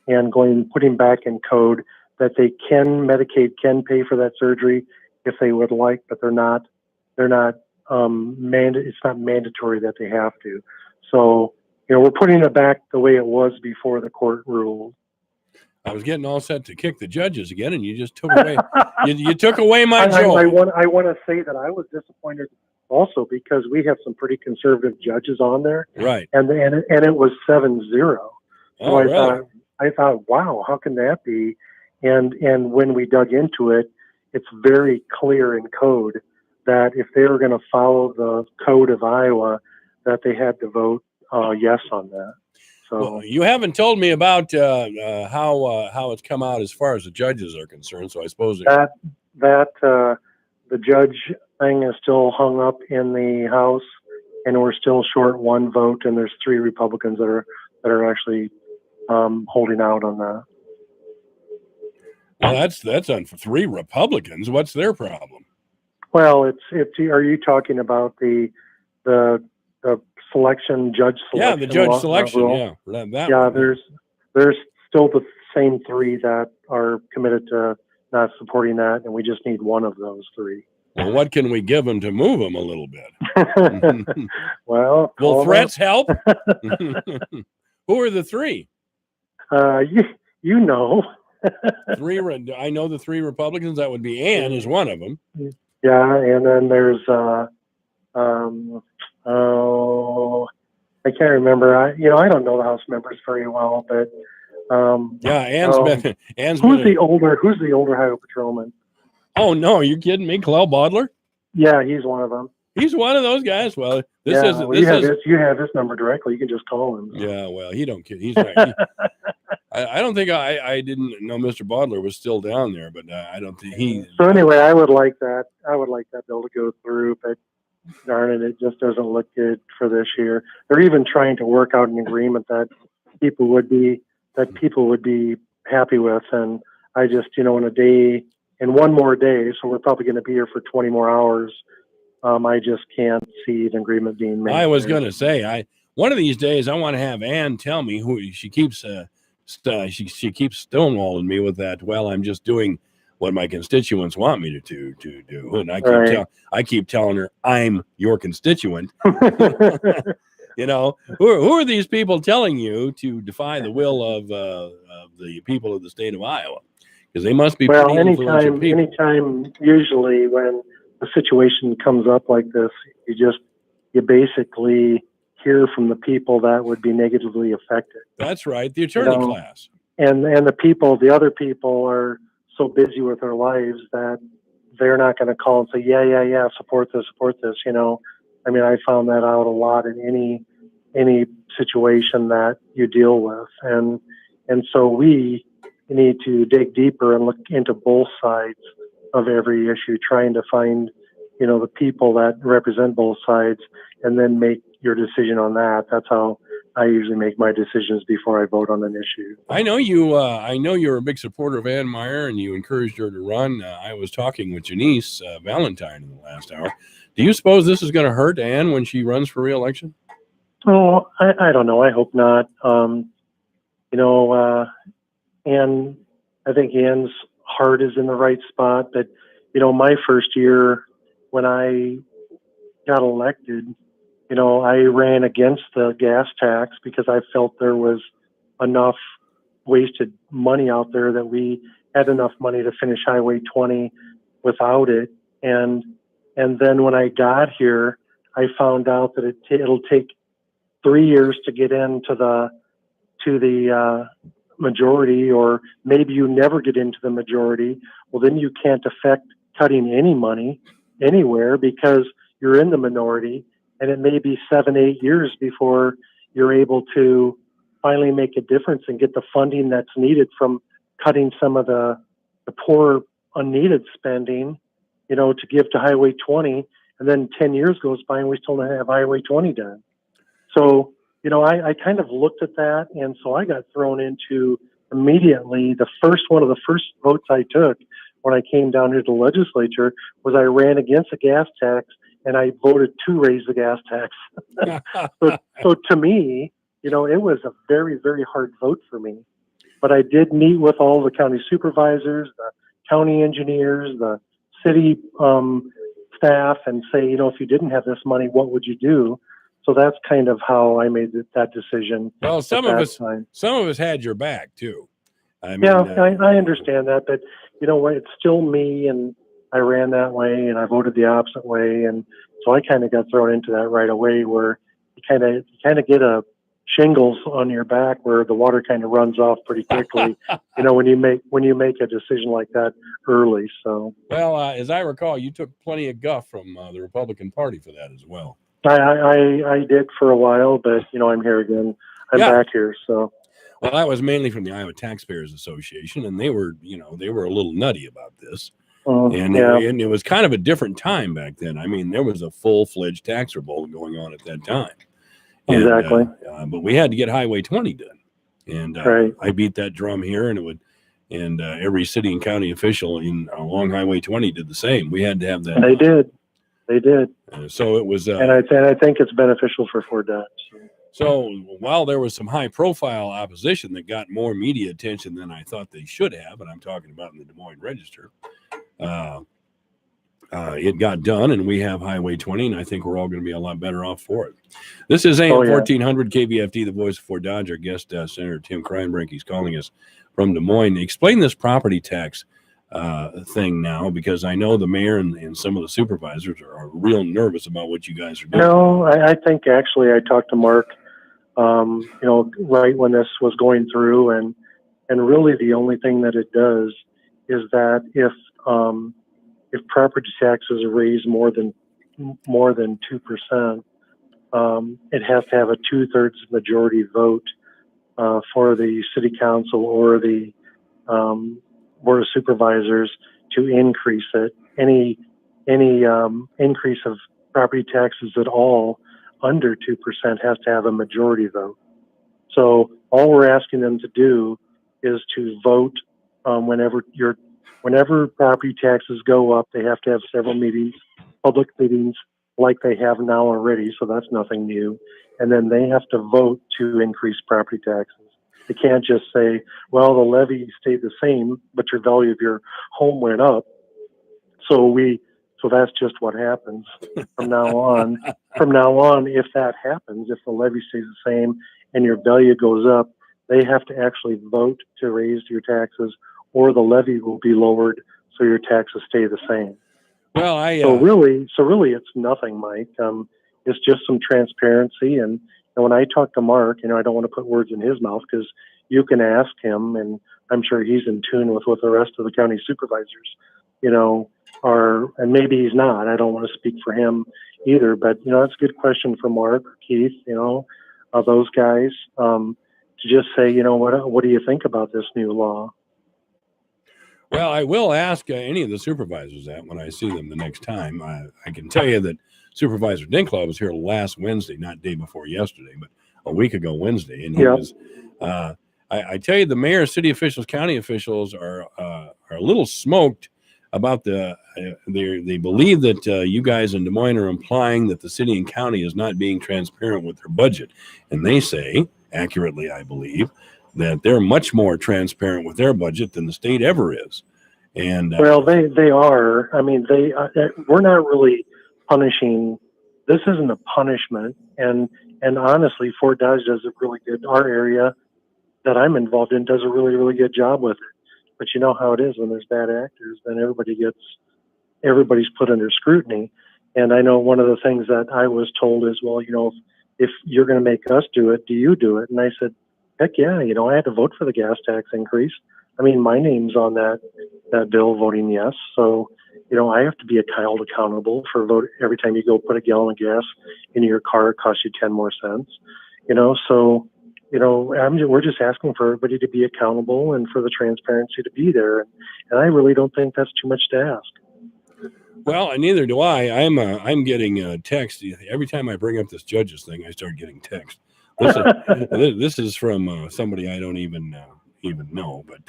and putting back in code that Medicaid can pay for that surgery if they would like, but it's not mandatory that they have to. So, we're putting it back the way it was before the court ruled. I was getting all set to kick the judges again, and you just took away. you took away my joy. I want to say that I was disappointed also because we have some pretty conservative judges on there, right? And it was 7-0. So Oh, really? I thought, wow, how can that be? And when we dug into it, it's very clear in code that if they were going to follow the code of Iowa, that they had to vote yes on that. So well, you haven't told me about how it's come out as far as the judges are concerned. So I suppose the judge thing is still hung up in the House, and we're still short one vote. And there's 3 Republicans that are actually holding out on that. Well, that's on 3 Republicans. What's their problem? Well, it's. Are you talking about the selection, judge selection? Yeah, the judge selection. rule? Yeah, Yeah, there's still the same 3 that are committed to not supporting that, and we just need one of those 3. Well, what can we give them to move them a little bit? Well, will threats help? Who are the 3? You know. 3. I know the 3 Republicans. That would be Ann is one of them. Yeah, and then there's I can't remember. I don't know the House members very well, but Ann's who's the older highway patrolman? Oh no, you're kidding me, Clell Bodler? Yeah, he's one of them. He's one of those guys. Well, you have his number directly. You can just call him. So. Yeah, well, he don't care. He's right. I don't think I didn't know Mr. Bodler was still down there, but I don't think he. So anyway, I would like that bill to go through, but darn it just doesn't look good for this year. They're even trying to work out an agreement that people would be happy with, and I just in one more day, so we're probably going to be here for 20 more hours. I just can't see an agreement being made. I was going to say, one of these days I want to have Ann tell me who she keeps. She keeps stonewalling me with that. Well, I'm just doing what my constituents want me to do, and I keep telling her I'm your constituent. Who are these people telling you to defy the will of the people of the state of Iowa? Because they must be pretty influential people. Anytime, usually when a situation comes up like this, you basically hear from the people that would be negatively affected. That's right. The attorney class. And the other people are so busy with their lives that they're not going to call and say, yeah, support this. I mean, I found that out a lot in any situation that you deal with. And so we need to dig deeper and look into both sides of every issue, trying to find, the people that represent both sides, and then make your decision on that. That's how I usually make my decisions before I vote on an issue. I know you. I know you're a big supporter of Ann Meyer, and you encouraged her to run. I was talking with Janice Valentine in the last hour. Do you suppose this is going to hurt Ann when she runs for re-election? Oh, I don't know. I hope not. And I think Ann's heart is in the right spot. But my first year when I got elected, I ran against the gas tax because I felt there was enough wasted money out there, that we had enough money to finish Highway 20 without it. And then when I got here, I found out that it'll take 3 years to get into the majority, or maybe you never get into the majority. Well, then you can't affect cutting any money anywhere because you're in the minority. And it may be 7-8 years before you're able to finally make a difference and get the funding that's needed from cutting some of the poor, unneeded spending, to give to Highway 20. And then 10 years goes by and we still don't have Highway 20 done. So, I kind of looked at that. And so I got thrown into immediately. One of the first votes I took when I came down here to the legislature was I ran against the gas tax, and I voted to raise the gas tax. So to me, it was a very, very hard vote for me. But I did meet with all the county supervisors, the county engineers, the city staff, and say, if you didn't have this money, what would you do? So that's kind of how I made that decision. Well, some of us had your back too. I understand that, but you know what? It's still me, and I ran that way, and I voted the opposite way, and so I kind of got thrown into that right away, where you kind of get a shingles on your back, where the water kind of runs off pretty quickly. When you make a decision like that early. So well, as I recall, you took plenty of guff from the Republican Party for that as well. I did for a while, but I'm here again. I'm back here. So. Well, that was mainly from the Iowa Taxpayers Association, and they were a little nutty about this. And it was kind of a different time back then. I mean, there was a full-fledged tax revolt going on at that time. And, exactly. But we had to get Highway 20 done. And right. I beat that drum here, and every city and county official along Highway 20 did the same. We had to have that. They did. So it was. And I think it's beneficial for Fort Dodge. So while there was some high-profile opposition that got more media attention than I thought they should have, and I'm talking about in the Des Moines Register, it got done, and we have Highway 20, and I think we're all going to be a lot better off for it. This is AM 1400 KVFD, the voice of Fort Dodge. Our guest, Senator Tim Kreinbrink, he's calling us from Des Moines. Explain this property tax thing now, because I know the mayor and some of the supervisors are real nervous about what you guys are doing. No, I think actually I talked to Mark right when this was going through, and really the only thing that it does is that if property taxes are raised more than 2%, it has to have a 2/3 majority vote for the city council or the board of supervisors to increase it. Any increase of property taxes at all under 2% has to have a majority vote. So all we're asking them to do is to vote whenever property taxes go up. They have to have several meetings, public meetings, like they have now already. So that's nothing new. And then they have to vote to increase property taxes. They can't just say, well, the levy stayed the same, but your value of your home went up. So that's just what happens from now on. From now on, if that happens, if the levy stays the same and your value goes up, they have to actually vote to raise your taxes, or the levy will be lowered so your taxes stay the same. Well, so really, it's nothing, Mike. it's just some transparency. And when I talk to Mark, I don't want to put words in his mouth, because you can ask him, and I'm sure he's in tune with what the rest of the county supervisors, are, and maybe he's not. I don't want to speak for him either, but that's a good question for Mark, Keith, those guys, to just say, what do you think about this new law? Well, I will ask any of the supervisors that when I see them the next time. I can tell you that Supervisor Dinklaw was here last Wednesday, not day before yesterday, but a week ago Wednesday, and he was. I tell you, the mayor, city officials, county officials are a little smoked about they believe that you guys in Des Moines are implying that the city and county is not being transparent with their budget, and they say accurately, I believe, that they're much more transparent with their budget than the state ever is. And well, they are. I mean, we're not really punishing. This isn't a punishment, and honestly, Fort Dodge does a really good. Our area that I'm involved in does a really, really good job with it. But you know how it is when there's bad actors, then everybody's put under scrutiny. And I know one of the things that I was told is, well, if you're going to make us do it, do you do it? And I said, heck yeah, I had to vote for the gas tax increase. I mean, my name's on that bill voting yes. So, I have to be held accountable for vote. Every time you go put a gallon of gas in your car, it costs you 10 more cents. So, we're just asking for everybody to be accountable and for the transparency to be there. And I really don't think that's too much to ask. Well, and neither do I. I'm getting text every time I bring up this judges thing. I start getting text. This is from somebody I don't even know, but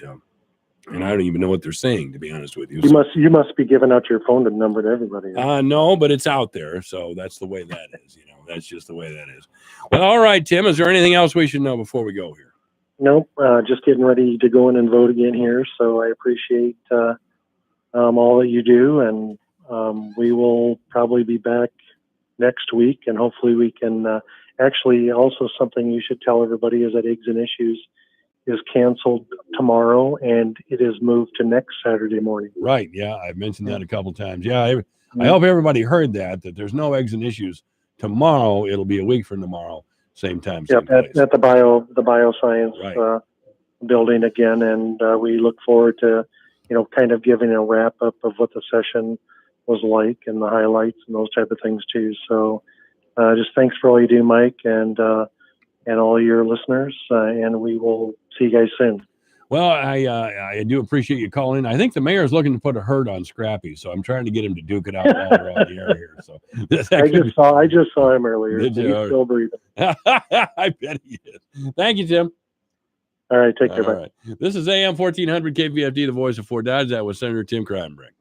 and I don't even know what they're saying, to be honest with you. You must be giving out your phone number to everybody. No, but it's out there, so that's the way that is. That's just the way that is. Well, all right, Tim. Is there anything else we should know before we go here? Nope. Just getting ready to go in and vote again here. So I appreciate all that you do, and we will probably be back next week, and hopefully we can. Actually, also something you should tell everybody is that Eggs and Issues is canceled tomorrow, and it is moved to next Saturday morning. Right. Yeah, I've mentioned that a couple times. Yeah, I hope everybody heard that there's no Eggs and Issues tomorrow. It'll be a week from tomorrow, same time. Yep, at the bioscience building again, and we look forward to kind of giving a wrap up of what the session was like and the highlights and those type of things too. So just thanks for all you do, Mike, and all your listeners, and we will see you guys soon. Well, I do appreciate you calling. I think the mayor is looking to put a hurt on Scrappy, so I'm trying to get him to duke it out while we're on the air here. So I just saw him earlier. He's still breathing. I bet he is. Thank you, Tim. All right, take care. All right. This is AM 1400 KVFD, the voice of Fort Dodge. That was Senator Tim Krottenbrink.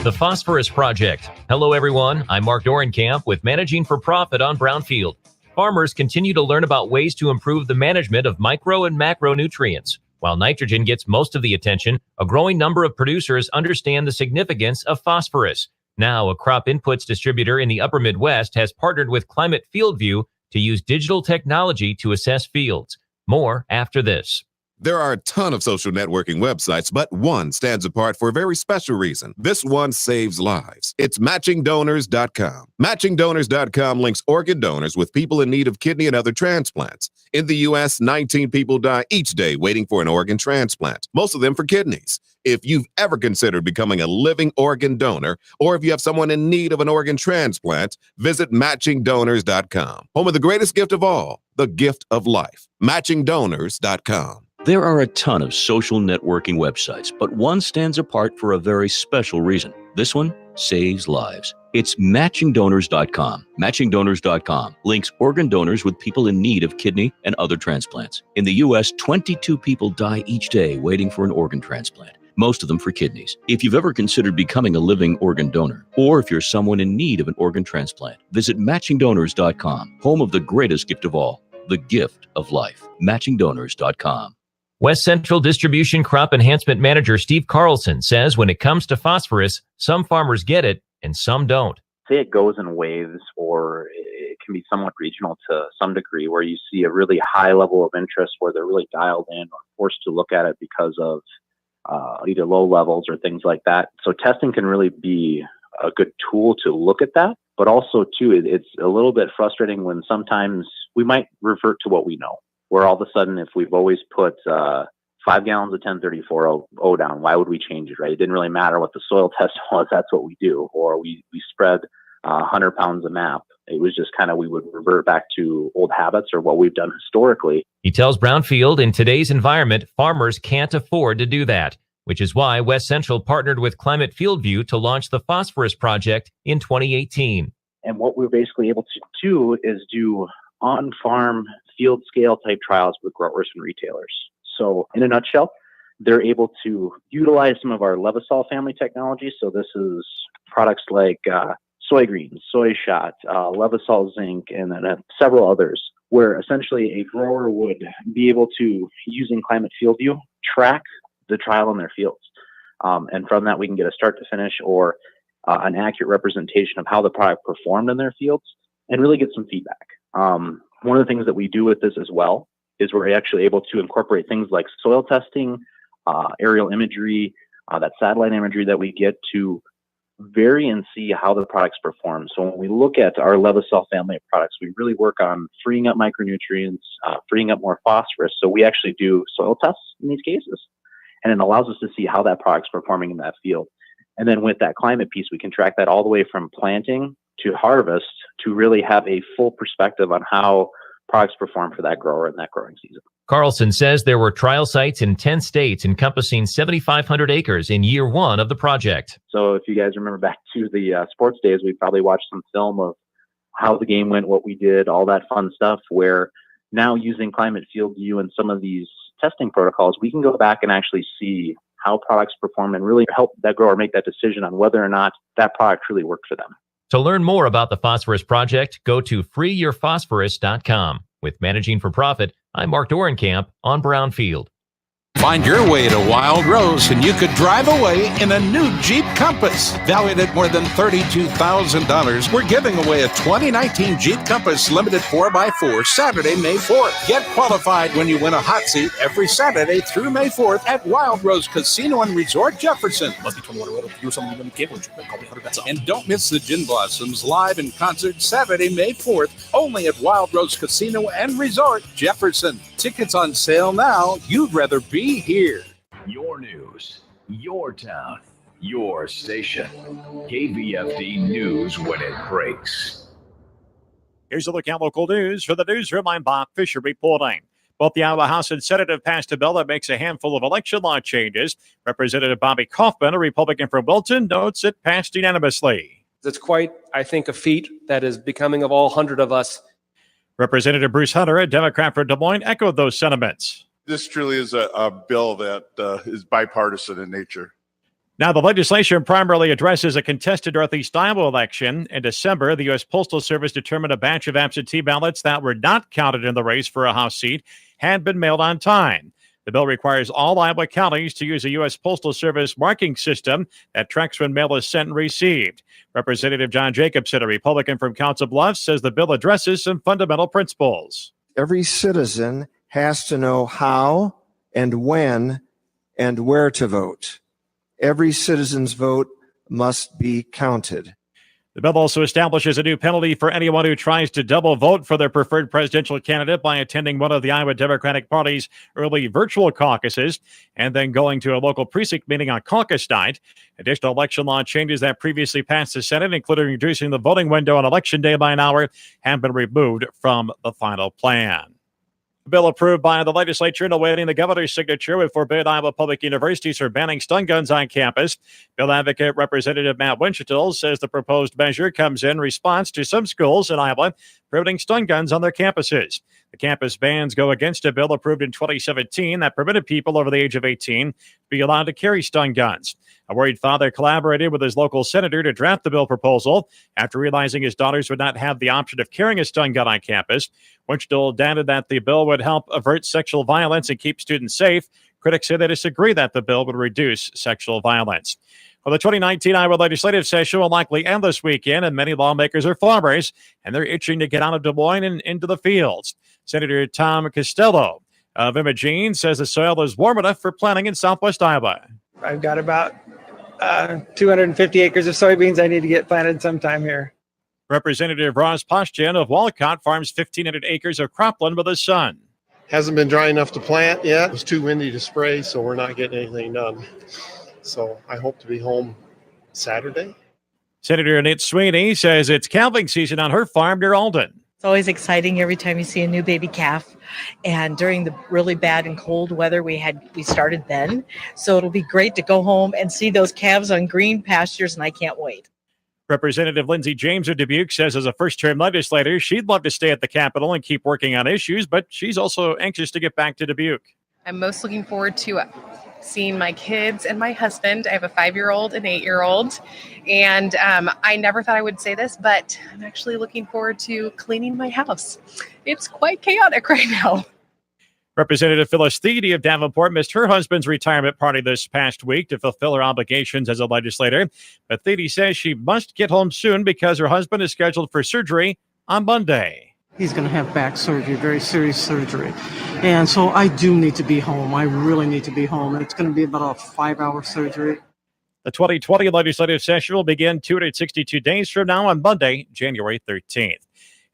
The Phosphorus Project. Hello, everyone. I'm Mark Dorenkamp with Managing for Profit on Brownfield. Farmers continue to learn about ways to improve the management of micro and macronutrients. While nitrogen gets most of the attention, a growing number of producers understand the significance of phosphorus. Now, a crop inputs distributor in the upper Midwest has partnered with Climate FieldView to use digital technology to assess fields. More after this. There are a ton of social networking websites, but one stands apart for a very special reason. This one saves lives. It's MatchingDonors.com. MatchingDonors.com links organ donors with people in need of kidney and other transplants. In the U.S., 19 people die each day waiting for an organ transplant, most of them for kidneys. If you've ever considered becoming a living organ donor, or if you have someone in need of an organ transplant, visit MatchingDonors.com. Home of the greatest gift of all, the gift of life. MatchingDonors.com. There are a ton of social networking websites, but one stands apart for a very special reason. This one saves lives. It's MatchingDonors.com. MatchingDonors.com links organ donors with people in need of kidney and other transplants. In the U.S., 22 people die each day waiting for an organ transplant, most of them for kidneys. If you've ever considered becoming a living organ donor, or if you're someone in need of an organ transplant, visit MatchingDonors.com, home of the greatest gift of all, the gift of life. MatchingDonors.com. West Central Distribution Crop Enhancement Manager Steve Carlson says when it comes to phosphorus, some farmers get it and some don't. Say it goes in waves, or it can be somewhat regional to some degree, where you see a really high level of interest where they're really dialed in or forced to look at it because of either low levels or things like that. So testing can really be a good tool to look at that. But also, too, it's a little bit frustrating when sometimes we might revert to what we know, where all of a sudden, if we've always put 5 gallons of 1034O down, why would we change it, right? It didn't really matter what the soil test was. That's what we do. Or we spread 100 pounds of MAP. It was just kind of, we would revert back to old habits or what we've done historically. He tells Brownfield in today's environment, farmers can't afford to do that, which is why West Central partnered with Climate Fieldview to launch the Phosphorus Project in 2018. And what we're basically able to do is do on-farm field scale type trials with growers and retailers. So in a nutshell, they're able to utilize some of our Levosol family technology. So this is products like soy greens, soy shot, Levosol zinc, and then several others, where essentially a grower would be able to, using Climate Fieldview, track the trial in their fields. And from that, we can get a start to finish or an accurate representation of how the product performed in their fields and really get some feedback. One of the things that we do with this as well is we're actually able to incorporate things like soil testing, aerial imagery, that satellite imagery that we get to vary and see how the products perform. So when we look at our Levosol family of products, we really work on freeing up micronutrients, freeing up more phosphorus. So we actually do soil tests in these cases, and it allows us to see how that product's performing in that field. And then with that climate piece, we can track that all the way from planting to harvest to really have a full perspective on how products perform for that grower in that growing season. Carlson says there were trial sites in 10 states encompassing 7,500 acres in year one of the project. So if you guys remember back to the sports days, we probably watched some film of how the game went, what we did, all that fun stuff, where now using Climate Fieldview and some of these testing protocols, we can go back and actually see how products perform and really help that grower make that decision on whether or not that product really worked for them. To learn more about the Phosphorus Project, go to freeyourphosphorus.com. With Managing for Profit, I'm Mark Dorenkamp on Brownfield. Find your way to Wild Rose and you could drive away in a new Jeep Compass. Valued at more than $32,000, we're giving away a 2019 Jeep Compass Limited 4x4 Saturday, May 4th. Get qualified when you win a hot seat every Saturday through May 4th at Wild Rose Casino and Resort Jefferson. Must be 21 or older. If you're someone you can't win, call me 100. That's all. And don't miss the Gin Blossoms live in concert Saturday, May 4th, only at Wild Rose Casino and Resort Jefferson. Tickets on sale now. You'd rather be here. Your news, your town, your station. KVFD News when it breaks. Here's a look at local news. For the newsroom, I'm Bob Fisher reporting. Both the Iowa House and Senate have passed a bill that makes a handful of election law changes. Representative Bobby Kaufman, a Republican from Wilton, notes it passed unanimously. It's quite, I think, a feat that is becoming of all 100 of us. Representative Bruce Hunter, a Democrat from Des Moines, echoed those sentiments. This truly is a bill that is bipartisan in nature. Now, the legislation primarily addresses a contested Northeast Iowa election. In December, the U.S. Postal Service determined a batch of absentee ballots that were not counted in the race for a House seat had been mailed on time. The bill requires all Iowa counties to use a U.S. Postal Service marking system that tracks when mail is sent and received. Representative John Jacobson, a Republican from Council Bluffs, says the bill addresses some fundamental principles. Every citizen has to know how and when and where to vote. Every citizen's vote must be counted. The bill also establishes a new penalty for anyone who tries to double vote for their preferred presidential candidate by attending one of the Iowa Democratic Party's early virtual caucuses and then going to a local precinct meeting on caucus night. Additional election law changes that previously passed the Senate, including reducing the voting window on Election Day by an hour, have been removed from the final plan. The bill approved by the legislature and awaiting the governor's signature would forbid Iowa public universities from banning stun guns on campus. Bill advocate Representative Matt Winchell says the proposed measure comes in response to some schools in Iowa prohibiting stun guns on their campuses. The campus bans go against a bill approved in 2017 that permitted people over the age of 18 to be allowed to carry stun guns. A worried father collaborated with his local senator to draft the bill proposal after realizing his daughters would not have the option of carrying a stun gun on campus. Winchell added that the bill would help avert sexual violence and keep students safe. Critics say they disagree that the bill would reduce sexual violence. Well, the 2019 Iowa legislative session will likely end this weekend, and many lawmakers are farmers, and they're itching to get out of Des Moines and into the fields. Senator Tom Costello of Imogene says the soil is warm enough for planting in southwest Iowa. I've got about 250 acres of soybeans I need to get planted sometime here. Representative Ross Postian of Walcott farms 1,500 acres of cropland with his son. Hasn't been dry enough to plant yet. It was too windy to spray, so we're not getting anything done. So I hope to be home Saturday. Senator Annette Sweeney says it's calving season on her farm near Alden. It's always exciting every time you see a new baby calf. And during the really bad and cold weather we started then. So it'll be great to go home and see those calves on green pastures, and I can't wait. Representative Lindsey James of Dubuque says as a first-term legislator, she'd love to stay at the Capitol and keep working on issues, but she's also anxious to get back to Dubuque. I'm most looking forward to seeing my kids and my husband. I have a 5-year-old and 8-year-old. And I never thought I would say this, but I'm actually looking forward to cleaning my house. It's quite chaotic right now. Representative Phyllis Thiede of Davenport missed her husband's retirement party this past week to fulfill her obligations as a legislator. But Thiede says she must get home soon because her husband is scheduled for surgery on Monday. He's going to have back surgery, very serious surgery. And so I do need to be home. I really need to be home. It's going to be about a 5-hour surgery. The 2020 legislative session will begin 262 days from now on Monday, January 13th.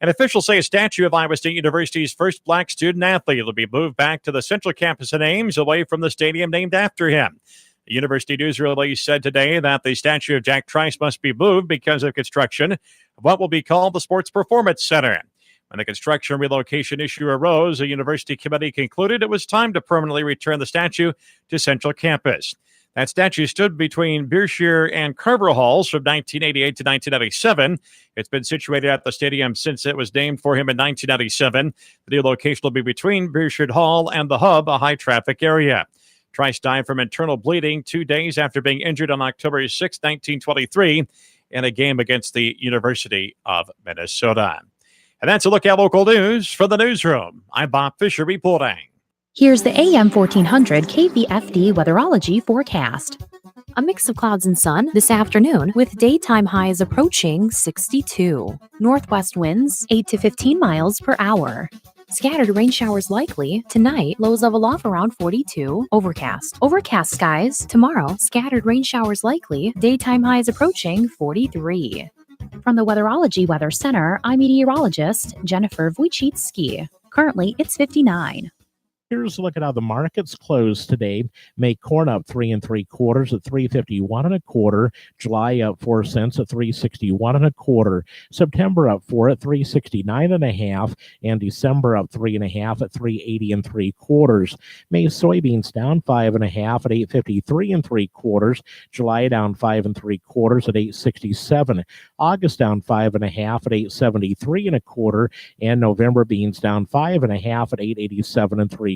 And officials say a statue of Iowa State University's first black student athlete will be moved back to the central campus in Ames, away from the stadium named after him. The University News release said today that the statue of Jack Trice must be moved because of construction of what will be called the Sports Performance Center. When the construction relocation issue arose, a university committee concluded it was time to permanently return the statue to central campus. That statue stood between Beershire and Carver Halls from 1988 to 1997. It's been situated at the stadium since it was named for him in 1997. The new location will be between Beershire Hall and the Hub, a high-traffic area. Trice died from internal bleeding 2 days after being injured on October 6, 1923, in a game against the University of Minnesota. And that's a look at local news for the newsroom. I'm Bob Fisher reporting. Here's the AM 1400 KVFD weatherology forecast. A mix of clouds and sun this afternoon with daytime highs approaching 62. Northwest winds 8 to 15 miles per hour. Scattered rain showers likely. Tonight, lows level off around 42. Overcast. Overcast skies. Tomorrow, scattered rain showers likely. Daytime highs approaching 43. From the Weatherology Weather Center, I'm meteorologist Jennifer Wojcicki. Currently, it's 59. Here's a look at how the markets closed today. May corn up 3 3/4 at $3.51 1/4. July up 4 cents at $3.61 1/4. September up 4 at $3.69 1/2, and December up 3 1/2 at $3.80 3/4. May soybeans down 5 1/2 at $8.53 3/4. July down 5 3/4 at $8.67. August down 5 1/2 at $8.73 1/4, and November beans down 5 1/2 at $8.87 3/4.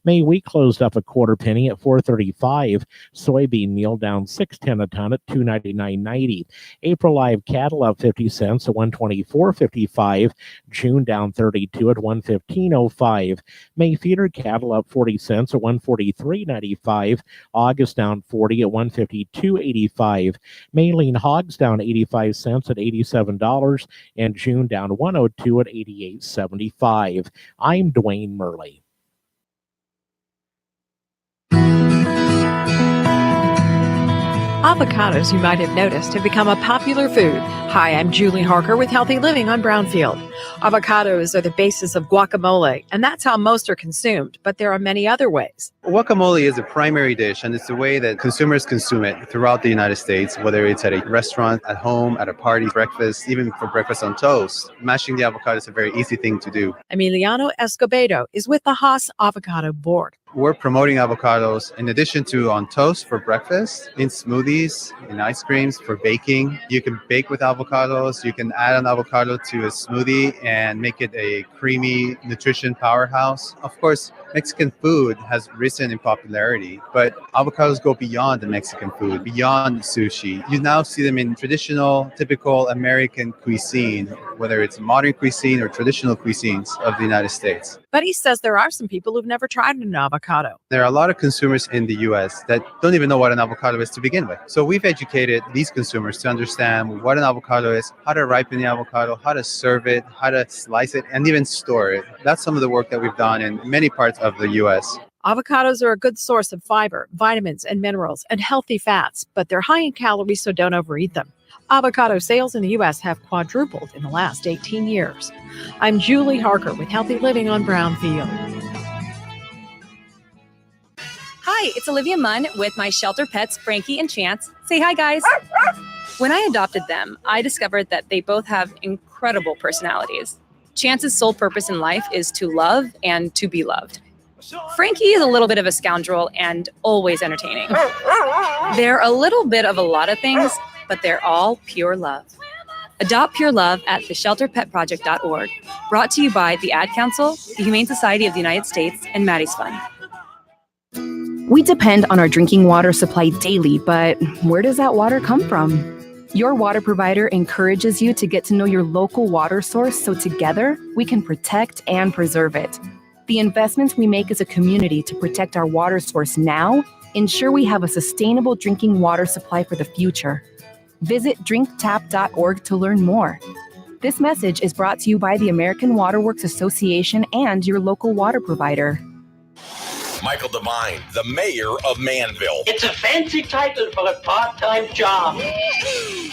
May wheat closed up a 1/4 penny at $4.35. Soybean meal down 6.10 a ton at $2.99.90. April live cattle up 50 cents at $124.55. June down 32 at $115.05. May feeder cattle up 40 cents at $143.95. August down 40 at $152.85. May lean hogs down 85 cents at $87, and June down 102 at $88.75. I'm Dwayne Murley. Avocados, you might have noticed, have become a popular food. Hi, I'm Julie Harker with Healthy Living on Brownfield. Avocados are the basis of guacamole, and that's how most are consumed, but there are many other ways. Guacamole is a primary dish, and it's the way that consumers consume it throughout the United States, whether it's at a restaurant, at home, at a party, breakfast, even for breakfast on toast. Mashing the avocado is a very easy thing to do. Emiliano Escobedo is with the Haas Avocado Board. We're promoting avocados in addition to on toast for breakfast, in smoothies, in ice creams, for baking. You can bake with avocados. You can add an avocado to a smoothie and make it a creamy nutrition powerhouse. Of course, Mexican food has risen in popularity, but avocados go beyond the Mexican food, beyond sushi. You now see them in traditional, typical American cuisine, whether it's modern cuisine or traditional cuisines of the United States. But he says there are some people who've never tried an avocado avocado. There are a lot of consumers in the US that don't even know what an avocado is to begin with. So we've educated these consumers to understand what an avocado is, how to ripen the avocado, how to serve it, how to slice it, and even store it. That's some of the work that we've done in many parts of the US. Avocados are a good source of fiber, vitamins, and minerals, and healthy fats, but they're high in calories, so don't overeat them. Avocado sales in the U.S. have quadrupled in the last 18 years. I'm Julie Harker with Healthy Living on Brownfield. Hi, it's Olivia Munn with my shelter pets, Frankie and Chance. Say hi, guys. When I adopted them, I discovered that they both have incredible personalities. Chance's sole purpose in life is to love and to be loved. Frankie is a little bit of a scoundrel and always entertaining. They're a little bit of a lot of things, but they're all pure love. Adopt pure love at theshelterpetproject.org. Brought to you by the Ad Council, the Humane Society of the United States, and Maddie's Fund. We depend on our drinking water supply daily, but where does that water come from? Your water provider encourages you to get to know your local water source so together we can protect and preserve it. The investments we make as a community to protect our water source now ensure we have a sustainable drinking water supply for the future. Visit drinktap.org to learn more. This message is brought to you by the American Water Works Association and your local water provider. Michael Devine, the mayor of Manville. It's a fancy title for a part-time job.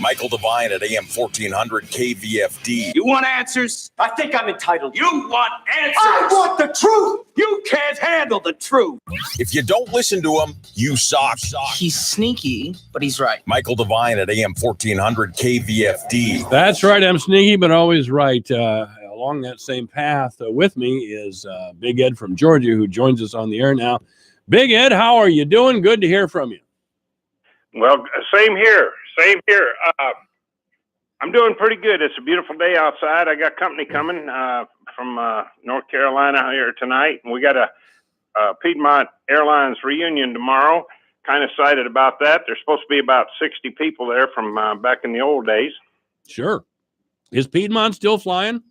Michael Devine at AM 1400 KVFD. You want answers? I think I'm entitled. You want answers? I want the truth. You can't handle the truth. If you don't listen to him, you suck. He's sneaky, but he's right. Michael Devine at AM 1400 KVFD. That's right. I'm sneaky, but always right. Along that same path with me is Big Ed from Georgia, who joins us on the air now. Big Ed, how are you doing? Good to hear from you. Well, same here. Same here. I'm doing pretty good. It's a beautiful day outside. I got company coming from North Carolina here tonight, and we got a Piedmont Airlines reunion tomorrow. Kind of excited about that. There's supposed to be about 60 people there from back in the old days. Sure. Is Piedmont still flying?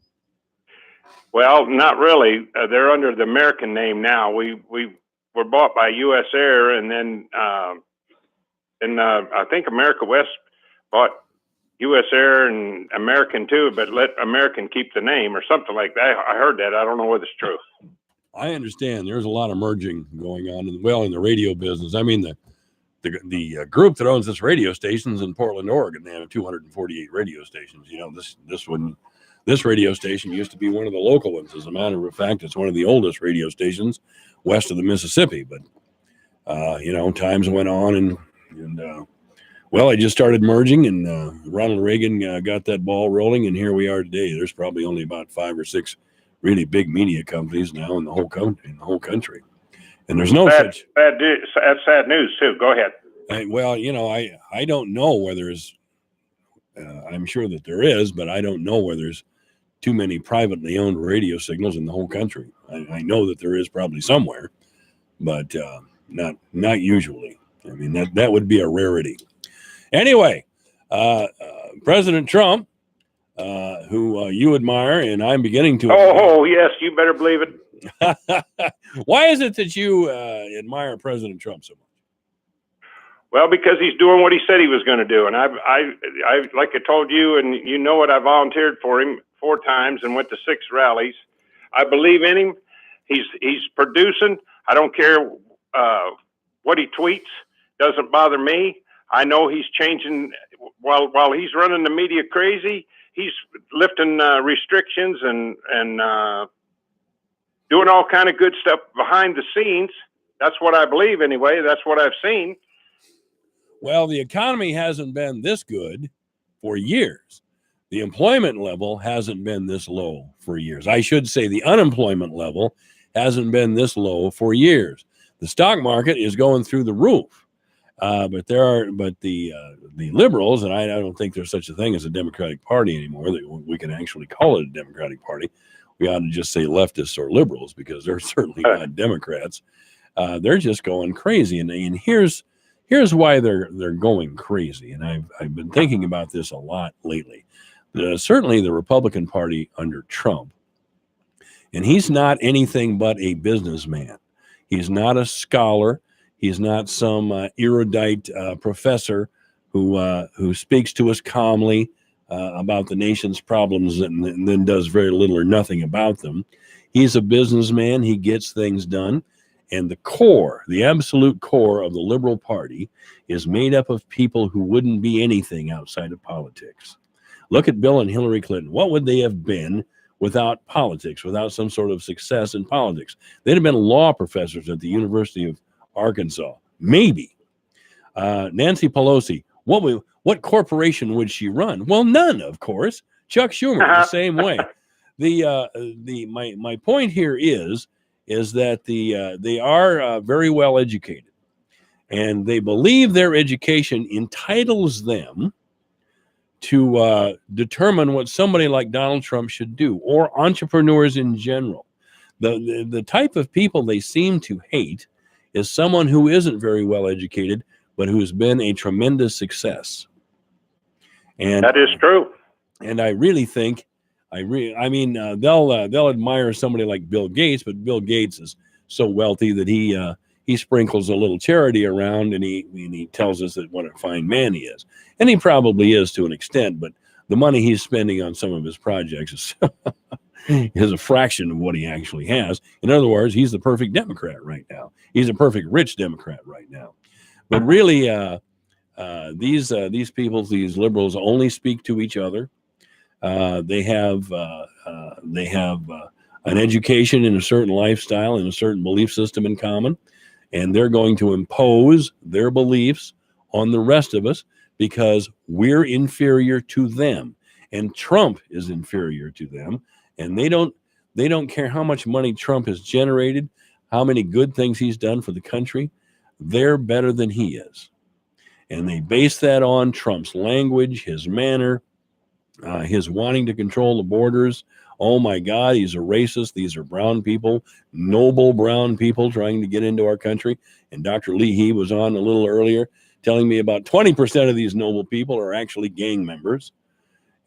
Well, not really. They're under the American name now. We were bought by U.S. Air, and then I think America West bought U.S. Air and American too, but let American keep the name or something like that. I heard that. I don't know whether it's true. I understand. There's a lot of merging going on in the radio business. I mean, the group that owns this radio station's in Portland, Oregon. They have 248 radio stations. You know, this radio station used to be one of the local ones. As a matter of fact, it's one of the oldest radio stations west of the Mississippi. But, times went on and I just started merging, and Ronald Reagan got that ball rolling, and here we are today. There's probably only about 5 or 6 really big media companies now in the whole country. And there's no such... That's sad news, too. Go ahead. I don't know whether there's... I'm sure that there is, but I don't know where there's too many privately owned radio signals in the whole country. I know that there is probably somewhere, but not usually. I mean, that would be a rarity. Anyway, President Trump, who you admire, and I'm beginning to. Oh, yes, you better believe it. Why is it that you admire President Trump so much? Well, because he's doing what he said he was going to do, and I like I told you, and you know what, I volunteered for him 4 times and went to 6 rallies. I believe in him. He's producing. I don't care what he tweets. Doesn't bother me. I know he's changing while he's running the media crazy. He's lifting restrictions and doing all kind of good stuff behind the scenes. That's what I believe anyway. That's what I've seen. Well, the economy hasn't been this good for years. The employment level hasn't been this low for years. I should say the unemployment level hasn't been this low for years. The stock market is going through the roof. But the liberals, and I don't think there's such a thing as a Democratic Party anymore. We can actually call it a Democratic Party. We ought to just say leftists or liberals, because they're certainly not Democrats. They're just going crazy, and here's why they're going crazy. And I've been thinking about this a lot lately. Certainly the Republican Party under Trump, and he's not anything but a businessman. He's not a scholar. He's not some erudite professor who speaks to us calmly about the nation's problems and then does very little or nothing about them. He's a businessman. He gets things done. And the core, the absolute core of the Liberal Party is made up of people who wouldn't be anything outside of politics. Look at Bill and Hillary Clinton. What would they have been without politics, without some sort of success in politics? They'd have been law professors at the University of Arkansas. Maybe. Nancy Pelosi, what corporation would she run? Well, none, of course. Chuck Schumer, the same way. My point here is that they are very well educated, and they believe their education entitles them to determine what somebody like Donald Trump should do, or entrepreneurs in general. The type of people they seem to hate is someone who isn't very well educated, but who's been a tremendous success. And that is true. And I really think, they'll admire somebody like Bill Gates, but Bill Gates is so wealthy that he sprinkles a little charity around, and he tells us that what a fine man he is, and he probably is to an extent. But the money he's spending on some of his projects is a fraction of what he actually has. In other words, he's the perfect Democrat right now. He's a perfect rich Democrat right now. But really, these people, these liberals, only speak to each other. They have an education in a certain lifestyle and a certain belief system in common, and they're going to impose their beliefs on the rest of us because we're inferior to them, and Trump is inferior to them, and they don't care how much money Trump has generated, how many good things he's done for the country. They're better than he is, and they base that on Trump's language, his manner, his wanting to control the borders. Oh my God, he's a racist. These are brown people, noble brown people trying to get into our country. And Dr. Leahy was on a little earlier telling me about 20% of these noble people are actually gang members.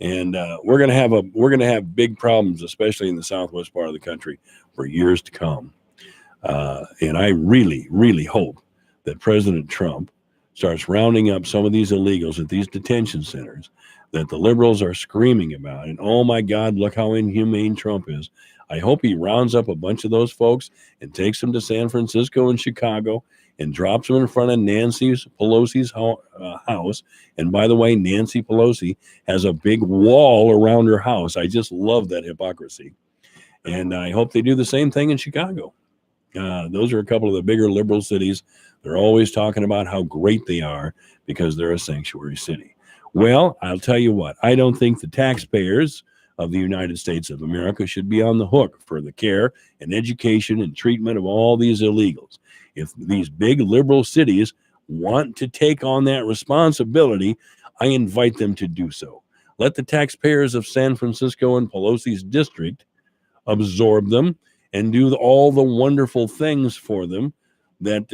And we're going to have big problems, especially in the southwest part of the country, for years to come. And I really, really hope that President Trump starts rounding up some of these illegals at these detention centers that the liberals are screaming about. And oh my God, look how inhumane Trump is. I hope he rounds up a bunch of those folks and takes them to San Francisco and Chicago and drops them in front of Nancy Pelosi's house. And by the way, Nancy Pelosi has a big wall around her house. I just love that hypocrisy. And I hope they do the same thing in Chicago. Those are a couple of the bigger liberal cities. They're always talking about how great they are because they're a sanctuary city. Well, I'll tell you what, I don't think the taxpayers of the United States of America should be on the hook for the care and education and treatment of all these illegals. If these big liberal cities want to take on that responsibility, I invite them to do so. Let the taxpayers of San Francisco and Pelosi's district absorb them and do all the wonderful things for them that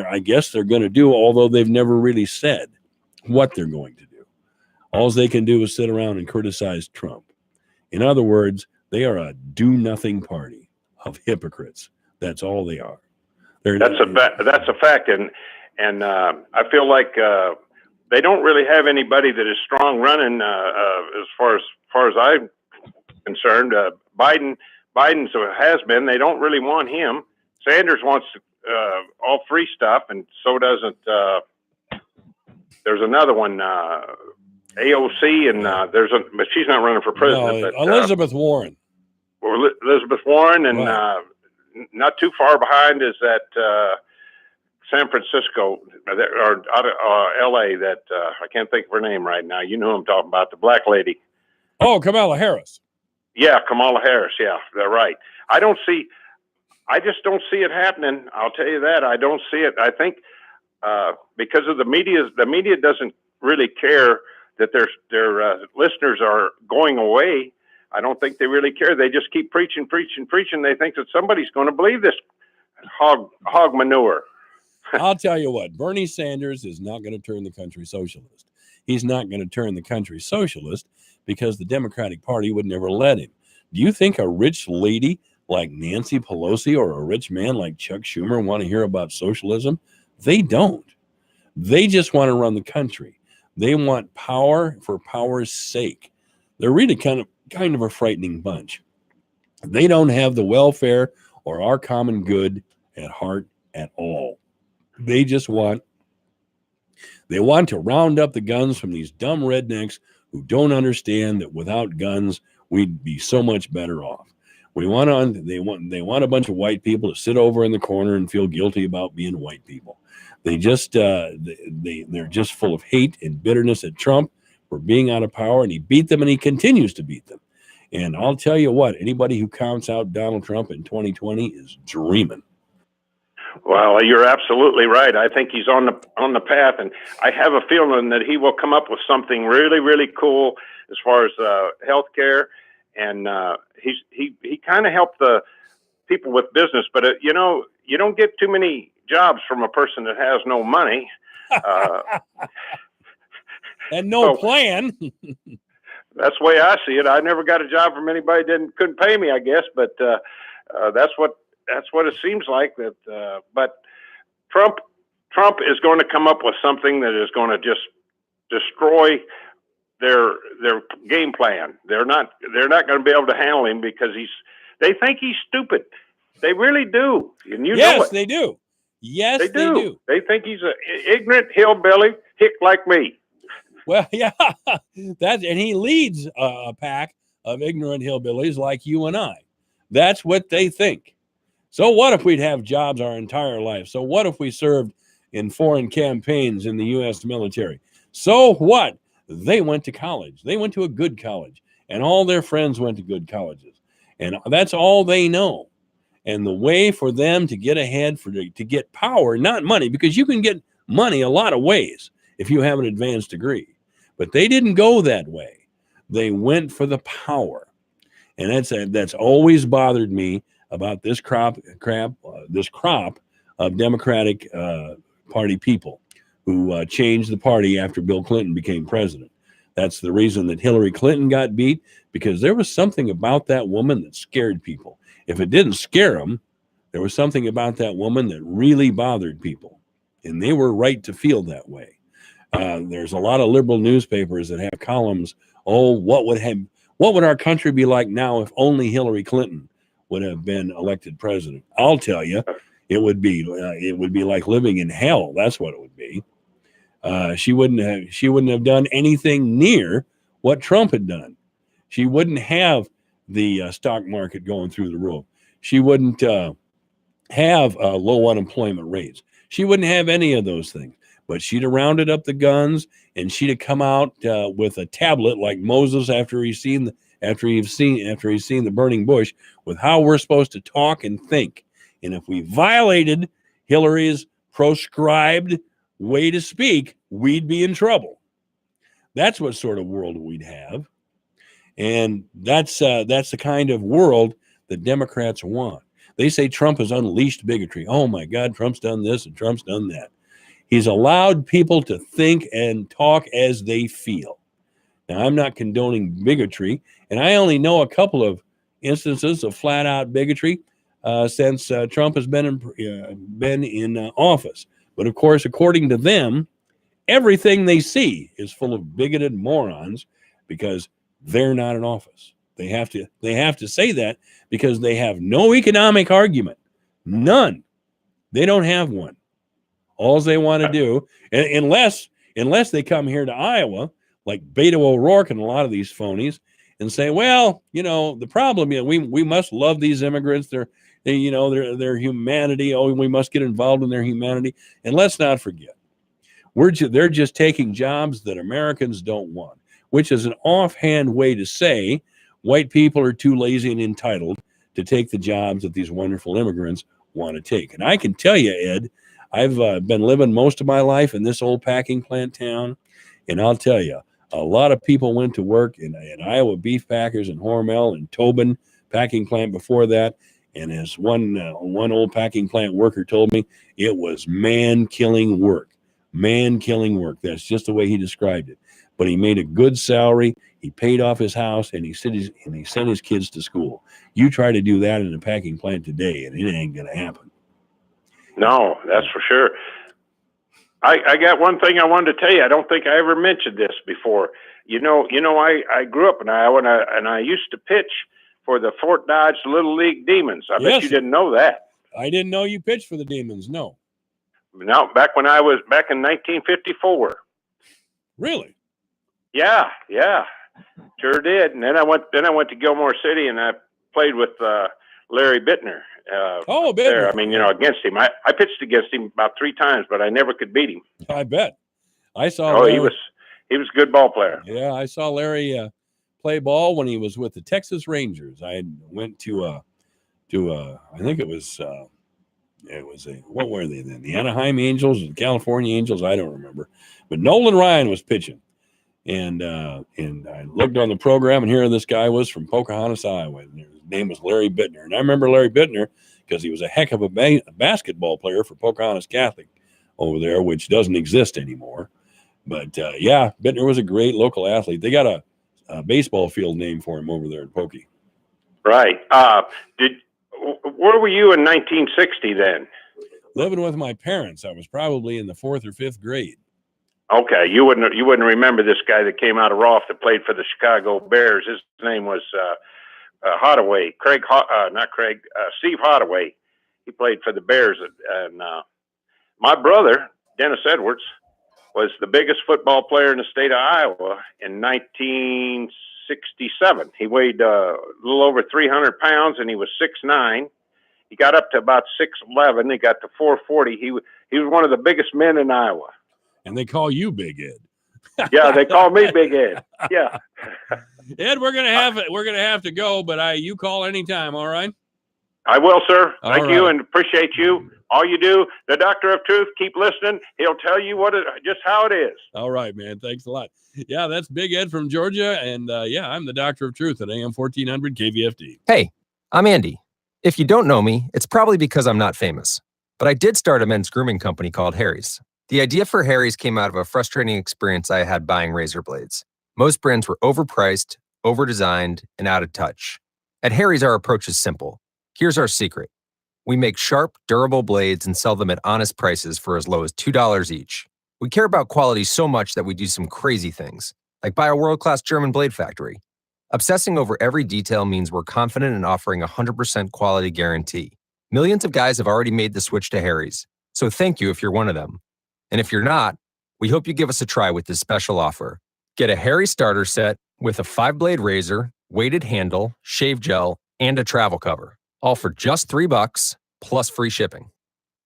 I guess they're going to do, although they've never really said what they're going to do. All they can do is sit around and criticize Trump. In other words, they are a do-nothing party of hypocrites. That's all they are. That's a fact, and I feel like they don't really have anybody that is strong running as far as I'm concerned. Biden has been. They don't really want him. Sanders wants all free stuff, and so doesn't. There's another one. AOC, and but she's not running for president. No, but, Elizabeth Warren. Elizabeth Warren, and right. Not too far behind is that San Francisco or LA. That I can't think of her name right now. You know who I'm talking about, the black lady. Oh, Kamala Harris. Yeah, Kamala Harris. Yeah, they're right. I just don't see it happening. I'll tell you that. I don't see it. I think because of the media doesn't really care that their listeners are going away. I don't think they really care. They just keep preaching. They think that somebody's going to believe this hog manure. I'll tell you what, Bernie Sanders is not going to turn the country socialist. He's not going to turn the country socialist because the Democratic Party would never let him. Do you think a rich lady like Nancy Pelosi or a rich man like Chuck Schumer want to hear about socialism. They don't. They just want to run the country. They want power for power's sake. They're really kind of a frightening bunch. They don't have the welfare or our common good at heart at all. They just want to round up the guns from these dumb rednecks who don't understand that without guns we'd be so much better off. They want a bunch of white people to sit over in the corner and feel guilty about being white people. They're just full of hate and bitterness at Trump for being out of power, and he beat them and he continues to beat them. And I'll tell you what, anybody who counts out Donald Trump in 2020 is dreaming. Well, you're absolutely right. I think he's on the path, and I have a feeling that he will come up with something really, really cool as far as healthcare. And he kind of helped the people with business, but you don't get too many jobs from a person that has no money and no plan. That's the way I see it. I never got a job from anybody couldn't pay me, I guess, but that's what it seems like. That but Trump is going to come up with something that is going to just destroy their game plan. They're not going to be able to handle him because they think he's stupid. They really do, and you know it. They do. Yes, they do. They think he's an ignorant hillbilly hick like me. Well, yeah, and he leads a pack of ignorant hillbillies like you and I. That's what they think. So what if we'd have jobs our entire life? So what if we served in foreign campaigns in the U.S. military? So what? They went to college. They went to a good college, and all their friends went to good colleges, and that's all they know. And the way for them to get ahead, to get power, not money, because you can get money a lot of ways if you have an advanced degree. But they didn't go that way. They went for the power. And that's always bothered me about this crop of Democratic Party people who changed the party after Bill Clinton became president. That's the reason that Hillary Clinton got beat, because there was something about that woman that scared people. If it didn't scare them, there was something about that woman that really bothered people. And they were right to feel that way. There's a lot of liberal newspapers that have columns. Oh, what would our country be like now if only Hillary Clinton would have been elected president? I'll tell you, it would be like living in hell. That's what it would be. She wouldn't have done anything near what Trump had done. She wouldn't have the stock market going through the roof. She wouldn't have low unemployment rates. She wouldn't have any of those things. But she'd have rounded up the guns, and she'd have come out with a tablet like Moses after he's seen the burning bush, with how we're supposed to talk and think. And if we violated Hillary's proscribed way to speak, we'd be in trouble. That's what sort of world we'd have. And that's the kind of world that Democrats want. They say Trump has unleashed bigotry. Oh my God, Trump's done this and Trump's done that. He's allowed people to think and talk as they feel. Now, I'm not condoning bigotry, and I only know a couple of instances of flat-out bigotry since Trump has been in office. But of course, according to them, everything they see is full of bigoted morons because they're not in office. They have to say that because they have no economic argument, none. They don't have one. All they want to do, unless they come here to Iowa, like Beto O'Rourke and a lot of these phonies, and say, well, the problem, we must love these immigrants. Their humanity. Oh, we must get involved in their humanity. And let's not forget, they're just taking jobs that Americans don't want, which is an offhand way to say white people are too lazy and entitled to take the jobs that these wonderful immigrants want to take. And I can tell you, Ed, I've been living most of my life in this old packing plant town, and I'll tell you, a lot of people went to work in Iowa beef packers and Hormel and Tobin packing plant before that. And as one old packing plant worker told me, it was man-killing work. Man-killing work. That's just the way he described it. But he made a good salary. He paid off his house, and he sent his kids to school. You try to do that in a packing plant today, and it ain't going to happen. No, that's for sure. I got one thing I wanted to tell you. I don't think I ever mentioned this before. I grew up in Iowa, and I used to pitch for the Fort Dodge Little League Demons. I bet you didn't know that. I didn't know you pitched for the Demons. No. No, back when I was back in 1954. Really? Yeah, sure did. And then I went to Gilmore City, and I played with Larry Bittner. Bittner. There. I mean, against him. I pitched against him about 3 times, but I never could beat him. I bet. I saw. Oh, Larry. he was a good ball player. Yeah, I saw Larry play ball when he was with the Texas Rangers. I went to I think it was what were they then? The Anaheim Angels, the California Angels. I don't remember, but Nolan Ryan was pitching, and I looked on the program, and here this guy was from Pocahontas, Iowa. And his name was Larry Bittner, and I remember Larry Bittner because he was a heck of a basketball player for Pocahontas Catholic over there, which doesn't exist anymore. But Bittner was a great local athlete. They got a baseball field named for him over there in Pokey. Right. Where were you in 1960 then? Living with my parents. I was probably in the 4th or 5th grade. Okay, you wouldn't remember this guy that came out of Rolfe that played for the Chicago Bears. His name was Hottaway. Steve Hottaway. He played for the Bears, and my brother Dennis Edwards was the biggest football player in the state of Iowa in 1967. He weighed a little over 300 pounds, and he was 6'9". He got up to about 6'11". He got to 440. He was one of the biggest men in Iowa. And they call you Big Ed. Yeah, they call me Big Ed. Yeah. Ed, we're gonna have to go, but you call anytime, all right? I will, sir. All Thank right. you and appreciate you. All you do, the Doctor of Truth, keep listening. He'll tell you just how it is. All right, man. Thanks a lot. Yeah, that's Big Ed from Georgia. And I'm the Doctor of Truth at AM 1400 KVFD. Hey, I'm Andy. If you don't know me, it's probably because I'm not famous. But I did start a men's grooming company called Harry's. The idea for Harry's came out of a frustrating experience I had buying razor blades. Most brands were overpriced, overdesigned, and out of touch. At Harry's, our approach is simple. Here's our secret. We make sharp, durable blades and sell them at honest prices for as low as $2 each. We care about quality so much that we do some crazy things, like buy a world-class German blade factory. Obsessing over every detail means we're confident in offering a 100% quality guarantee. Millions of guys have already made the switch to Harry's, so thank you if you're one of them. And if you're not, we hope you give us a try with this special offer. Get a Harry starter set with a 5-blade razor, weighted handle, shave gel, and a travel cover. All for just $3 plus free shipping.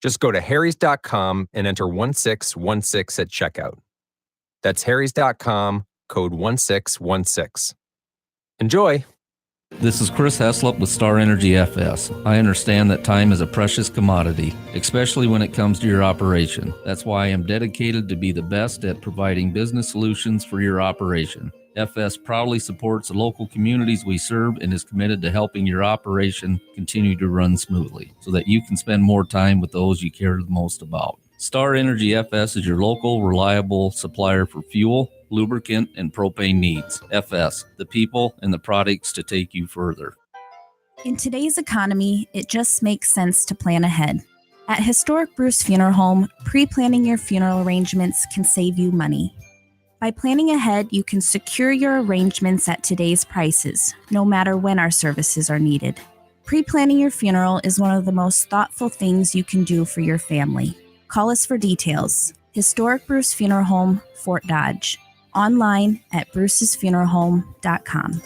Just go to harrys.com and enter 1616 at checkout. That's harrys.com, code 1616. Enjoy. This is Chris Heslop with Star Energy FS. I understand that time is a precious commodity, especially when it comes to your operation. That's why I am dedicated to be the best at providing business solutions for your operation. FS proudly supports the local communities we serve and is committed to helping your operation continue to run smoothly so that you can spend more time with those you care the most about. Star Energy FS is your local, reliable supplier for fuel, lubricant, and propane needs. FS, the people and the products to take you further. In today's economy, it just makes sense to plan ahead. At Historic Bruce Funeral Home, pre-planning your funeral arrangements can save you money. By planning ahead, you can secure your arrangements at today's prices, no matter when our services are needed. Pre-planning your funeral is one of the most thoughtful things you can do for your family. Call us for details. Historic Bruce Funeral Home, Fort Dodge. Online at brucesfuneralhome.com.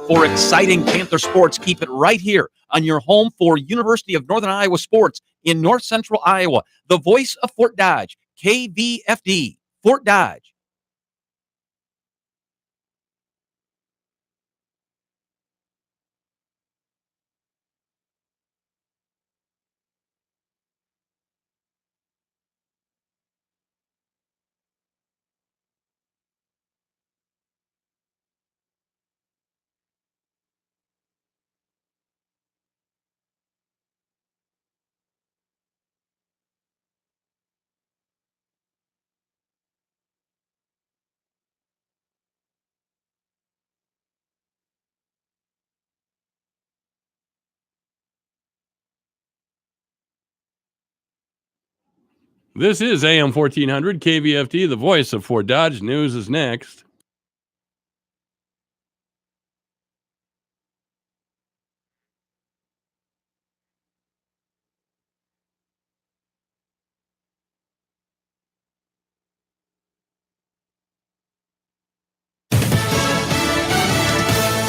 For exciting Panther sports, keep it right here on your home for University of Northern Iowa sports in North Central Iowa. The voice of Fort Dodge, KVFD, Fort Dodge. This is AM 1400 KVFD, the voice of Fort Dodge. News is next.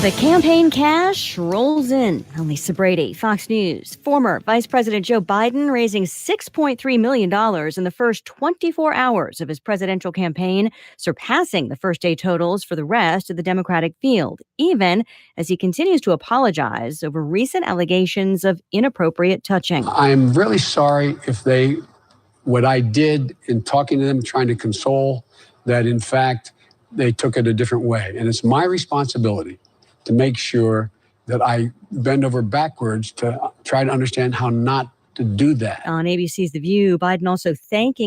The campaign cash rolls in. I'm Lisa Brady, Fox News. Former Vice President Joe Biden raising $6.3 million in the first 24 hours of his presidential campaign, surpassing the first day totals for the rest of the Democratic field, even as he continues to apologize over recent allegations of inappropriate touching. I'm really sorry if what I did in talking to them, trying to console, that in fact they took it a different way. And it's my responsibility to make sure that I bend over backwards to try to understand how not to do that. On ABC's The View, Biden also thanking